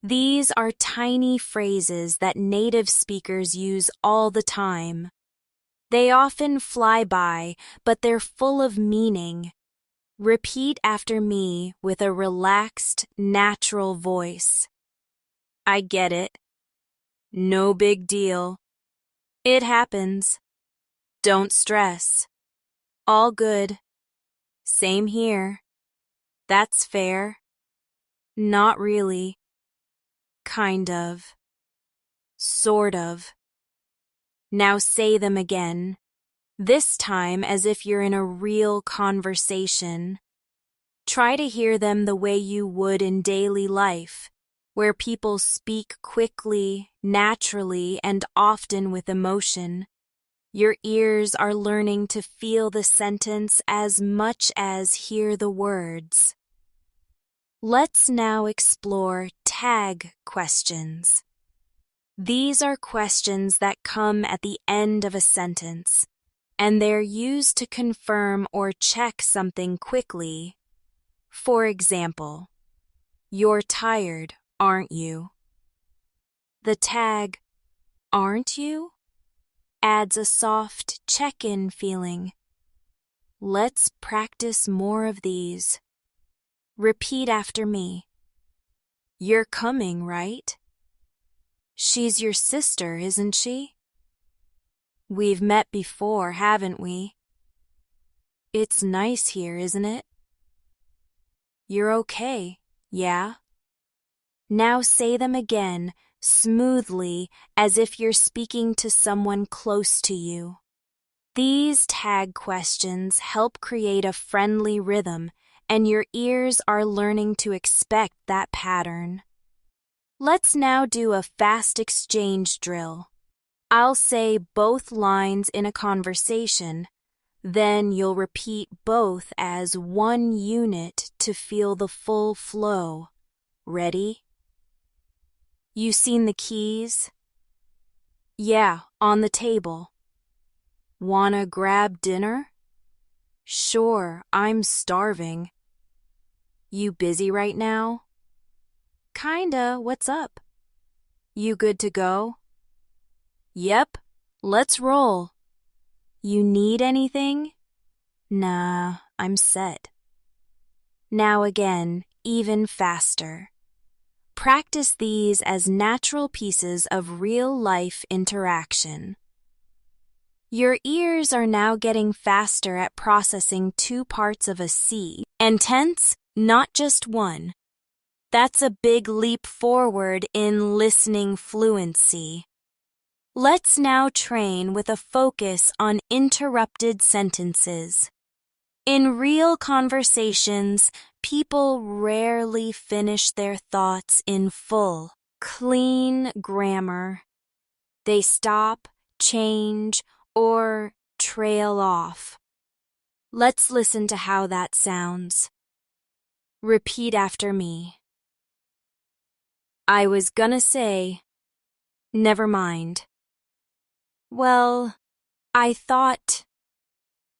Speaker 1: These are tiny phrases that native speakers use all the time. They often fly by, but they're full of meaning. Repeat after me with a relaxed, natural voice. I get it. No big deal. It happens. Don't stress. All good. Same here. That's fair. Not really. Kind of. Sort of. Now say them again, this time as if you're in a real conversation. Try to hear them the way you would in daily life, where people speak quickly, naturally, and often with emotion. Your ears are learning to feel the sentence as much as hear the words. Let's now explore tag questions. These are questions that come at the end of a sentence, and they're used to confirm or check something quickly. For example, "You're tired, aren't you?" The tag, "Aren't you?" adds a soft check-in feeling. Let's practice more of these. Repeat after me. "You're coming, right?" "She's your sister, isn't she?" "We've met before, haven't we?" "It's nice here, isn't it?" "You're okay, yeah?" Now say them again, smoothly, as if you're speaking to someone close to you. These tag questions help create a friendly rhythm, and your ears are learning to expect that pattern. Let's now do a fast exchange drill. I'll say both lines in a conversation, then you'll repeat both as one unit to feel the full flow. Ready? "You seen the keys?" "Yeah, on the table." "Wanna grab dinner?" "Sure, I'm starving." "You busy right now?" "Kinda, what's up?" "You good to go?" "Yep, let's roll." "You need anything?" "Nah, I'm set." Now again, even faster. Practice these as natural pieces of real-life interaction. Your ears are now getting faster at processing 2 parts of a C, and tense, not just one. That's a big leap forward in listening fluency. Let's now train with a focus on interrupted sentences. In real conversations, people rarely finish their thoughts in full, clean grammar. They stop, change, or trail off. Let's listen to how that sounds. Repeat after me. "I was gonna say, never mind." "Well, I thought,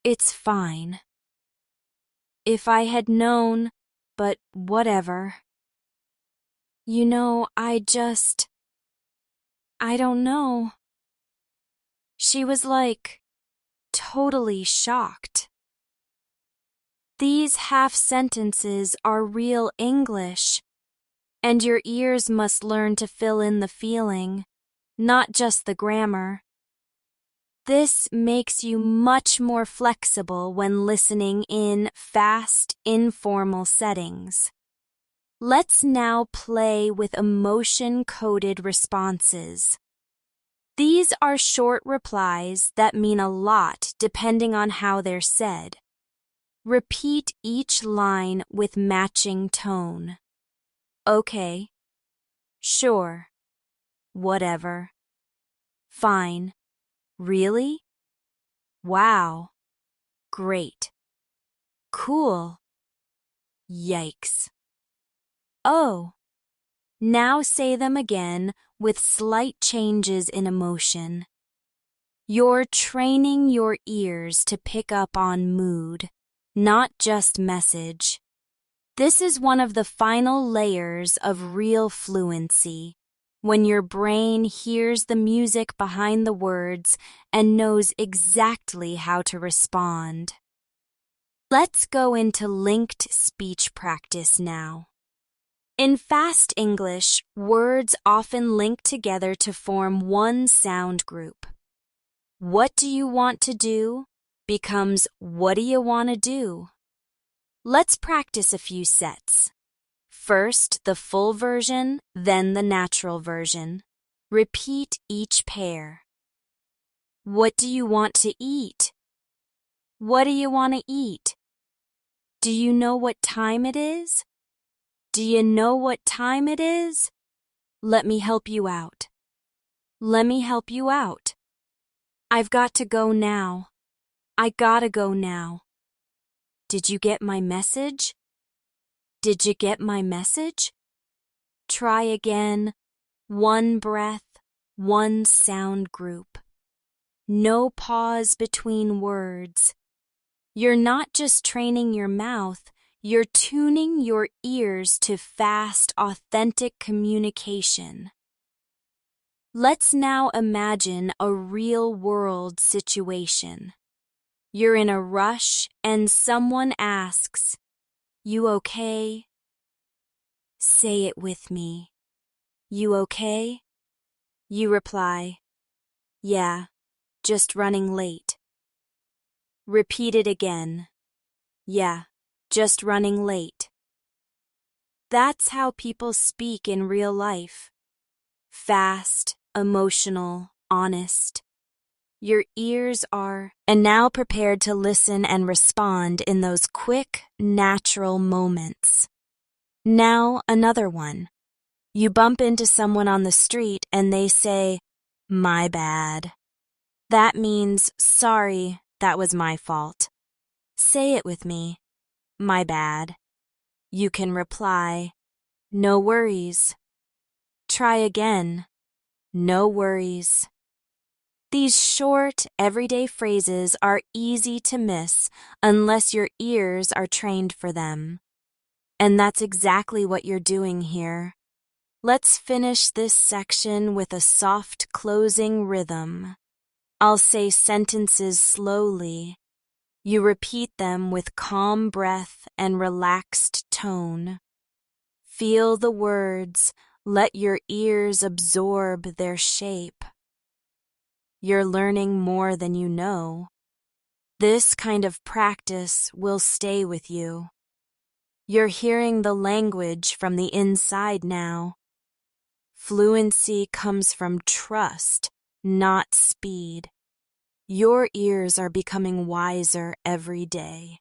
Speaker 1: it's fine." "If I had known, but whatever." "You know, I don't know." She was like, totally shocked. These half sentences are real English, and your ears must learn to fill in the feeling, not just the grammar. This makes you much more flexible when listening in fast, informal settings. Let's now play with emotion-coded responses. These are short replies that mean a lot depending on how they're said. Repeat each line with matching tone. Okay. Sure. Whatever. Fine. Really? Wow. Great. Cool. Yikes. Oh. Now say them again with slight changes in emotion. You're training your ears to pick up on mood, not just message. This is one of the final layers of real fluency, when your brain hears the music behind the words and knows exactly how to respond. Let's go into linked speech practice now. In fast English, words often link together to form one sound group. "What do you want to do?" becomes "What do you want to do?" Let's practice a few sets. First the full version, then the natural version. Repeat each pair. "What do you want to eat?" "What do you want to eat?" "Do you know what time it is?" "Do you know what time it is?" "Let me help you out." "Let me help you out." I've got to go now. I gotta go now. Did you get my message? Did you get my message? Try again. One breath, one sound group. No pause between words. You're not just training your mouth, you're tuning your ears to fast, authentic communication. Let's now imagine a real-world situation. You're in a rush and someone asks, "You okay?" Say it with me. "You okay?" You reply, "Yeah, just running late." Repeat it again. "Yeah, just running late." That's how people speak in real life. Fast, emotional, honest. Your ears are now prepared to listen and respond in those quick, natural moments. Now another one. You bump into someone on the street and they say, "My bad." That means, "Sorry, that was my fault." Say it with me. "My bad." You can reply, "No worries." Try again. "No worries." These short, everyday phrases are easy to miss unless your ears are trained for them. And that's exactly what you're doing here. Let's finish this section with a soft closing rhythm. I'll say sentences slowly. You repeat them with calm breath and relaxed tone. Feel the words, let your ears absorb their shape. You're learning more than you know. This kind of practice will stay with you. You're hearing the language from the inside now. Fluency comes from trust, not speed. Your ears are becoming wiser every day.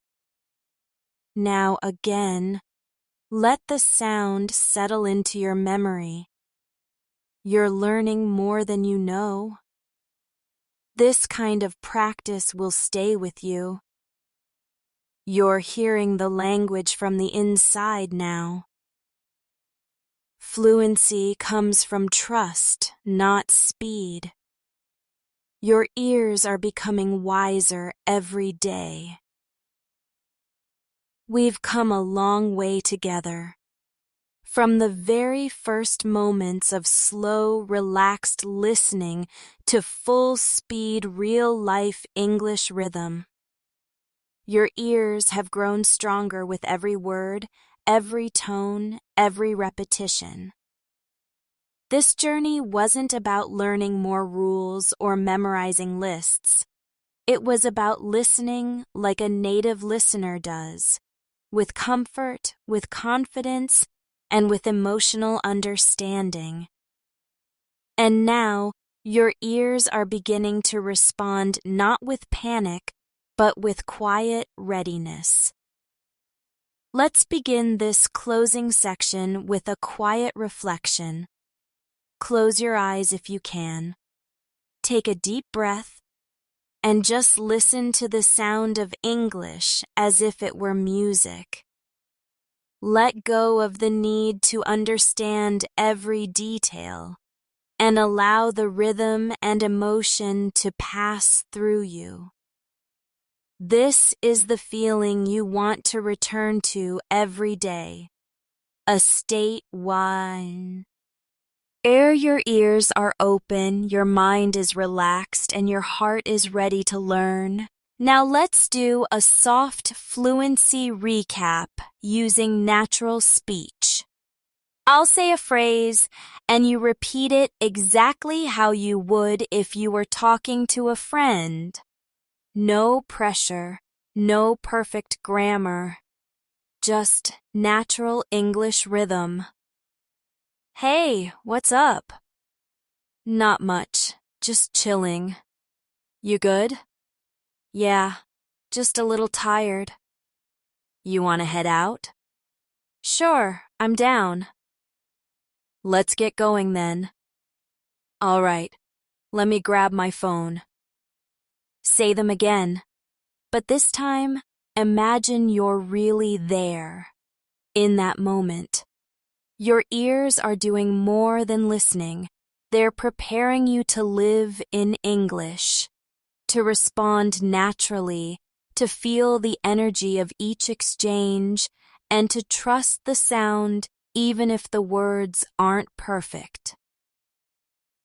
Speaker 1: Now again, let the sound settle into your memory. You're learning more than you know. This kind of practice will stay with you. You're hearing the language from the inside now. Fluency comes from trust, not speed. Your ears are becoming wiser every day. We've come a long way together. From the very first moments of slow, relaxed listening to full-speed, real-life English rhythm. Your ears have grown stronger with every word, every tone, every repetition. This journey wasn't about learning more rules or memorizing lists. It was about listening like a native listener does, with comfort, with confidence, and with emotional understanding. And now, your ears are beginning to respond not with panic, but with quiet readiness. Let's begin this closing section with a quiet reflection. Close your eyes if you can. Take a deep breath and just listen to the sound of English as if it were music. Let go of the need to understand every detail and allow the rhythm and emotion to pass through you. This is the feeling you want to return to every day, a state-wide. Ere your ears are open, your mind is relaxed, and your heart is ready to learn. Now let's do a soft fluency recap using natural speech. I'll say a phrase, and you repeat it exactly how you would if you were talking to a friend. No pressure, no perfect grammar, just natural English rhythm. Hey, what's up? Not much, just chilling. You good? Yeah, just a little tired. You want to head out? Sure, I'm down. Let's get going then. All right, let me grab my phone. Say them again. But this time, imagine you're really there, in that moment. Your ears are doing more than listening. They're preparing you to live in English, to respond naturally, to feel the energy of each exchange, and to trust the sound even if the words aren't perfect.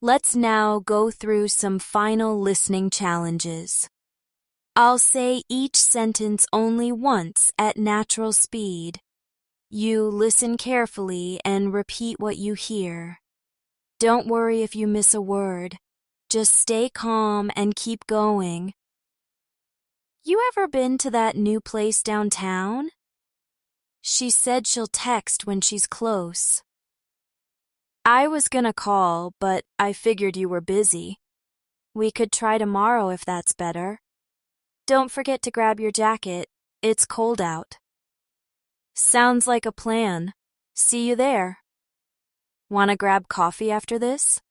Speaker 1: Let's now go through some final listening challenges. I'll say each sentence only once at natural speed. You listen carefully and repeat what you hear. Don't worry if you miss a word. Just stay calm and keep going. You ever been to that new place downtown? She said she'll text when she's close. I was gonna call, but I figured you were busy. We could try tomorrow if that's better. Don't forget to grab your jacket. It's cold out. Sounds like a plan. See you there. Wanna grab coffee after this?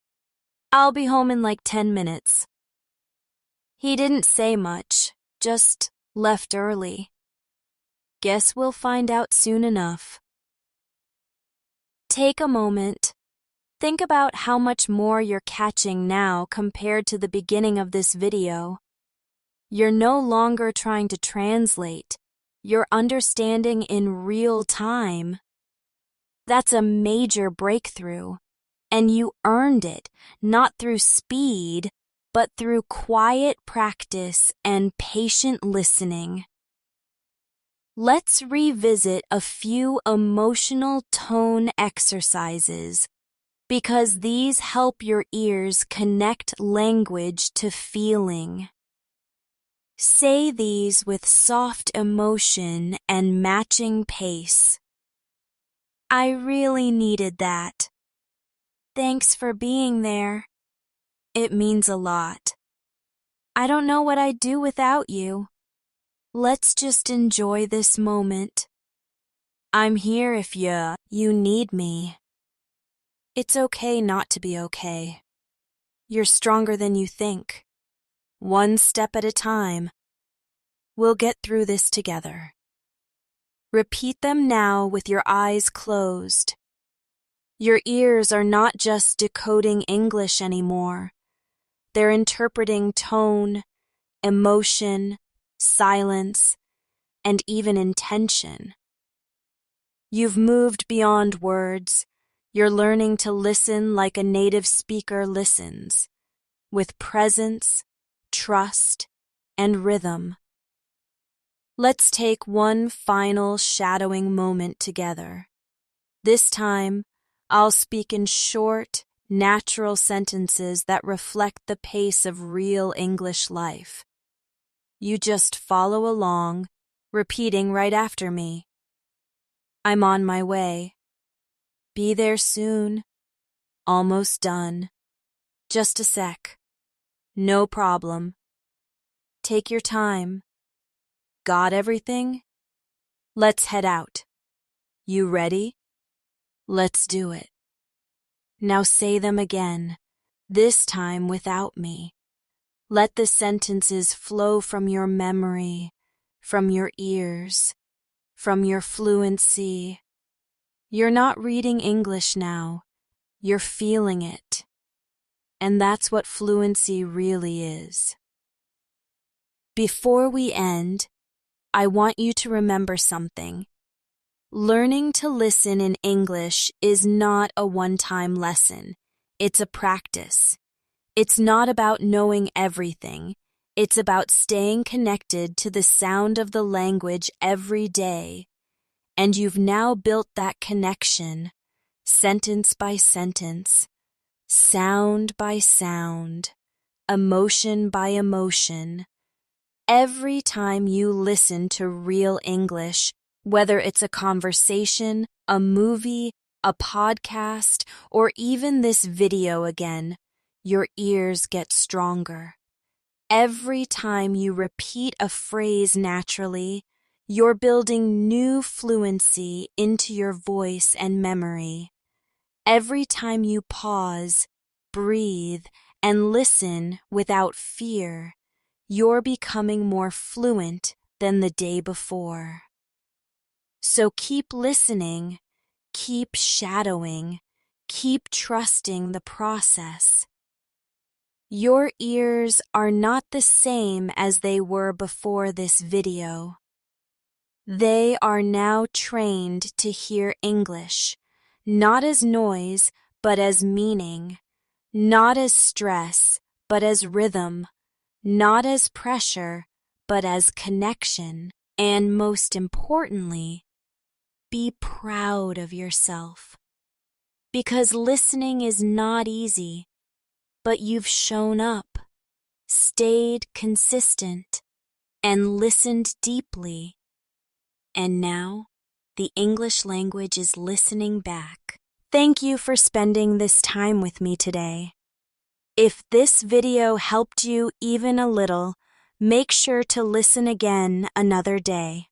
Speaker 1: I'll be home in like 10 minutes. He didn't say much, just left early. Guess we'll find out soon enough. Take a moment. Think about how much more you're catching now compared to the beginning of this video. You're no longer trying to translate. You're understanding in real time. That's a major breakthrough, and you earned it, not through speed, but through quiet practice and patient listening. Let's revisit a few emotional tone exercises, because these help your ears connect language to feeling. Say these with soft emotion and matching pace. I really needed that. Thanks for being there. It means a lot. I don't know what I'd do without you. Let's just enjoy this moment. I'm here if you need me. It's okay not to be okay. You're stronger than you think. One step at a time. We'll get through this together. Repeat them now with your eyes closed. Your ears are not just decoding English anymore. They're interpreting tone, emotion, silence, and even intention. You've moved beyond words. You're learning to listen like a native speaker listens, with presence, trust, and rhythm. Let's take one final shadowing moment together. This time, I'll speak in short, natural sentences that reflect the pace of real English life. You just follow along, repeating right after me. I'm on my way. Be there soon. Almost done. Just a sec. No problem. Take your time. Got everything? Let's head out. You ready? Let's do it. Now say them again, this time without me. Let the sentences flow from your memory, from your ears, from your fluency. You're not reading English now. You're feeling it. And that's what fluency really is. Before we end, I want you to remember something. Learning to listen in English is not a one-time lesson. It's a practice. It's not about knowing everything. It's about staying connected to the sound of the language every day. And you've now built that connection, sentence by sentence, sound by sound, emotion by emotion. Every time you listen to real English, whether it's a conversation, a movie, a podcast, or even this video again, your ears get stronger. Every time you repeat a phrase naturally, you're building new fluency into your voice and memory. Every time you pause, breathe, and listen without fear, you're becoming more fluent than the day before. So keep listening, keep shadowing, keep trusting the process. Your ears are not the same as they were before this video. They are now trained to hear English, not as noise, but as meaning, not as stress, but as rhythm, not as pressure, but as connection. And most importantly, be proud of yourself. Because listening is not easy, but you've shown up, stayed consistent, and listened deeply. And now, the English language is listening back. Thank you for spending this time with me today. If this video helped you even a little, make sure to listen again another day.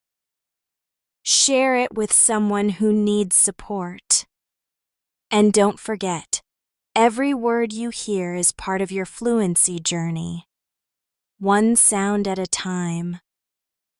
Speaker 1: Share it with someone who needs support. And don't forget, every word you hear is part of your fluency journey. One sound at a time.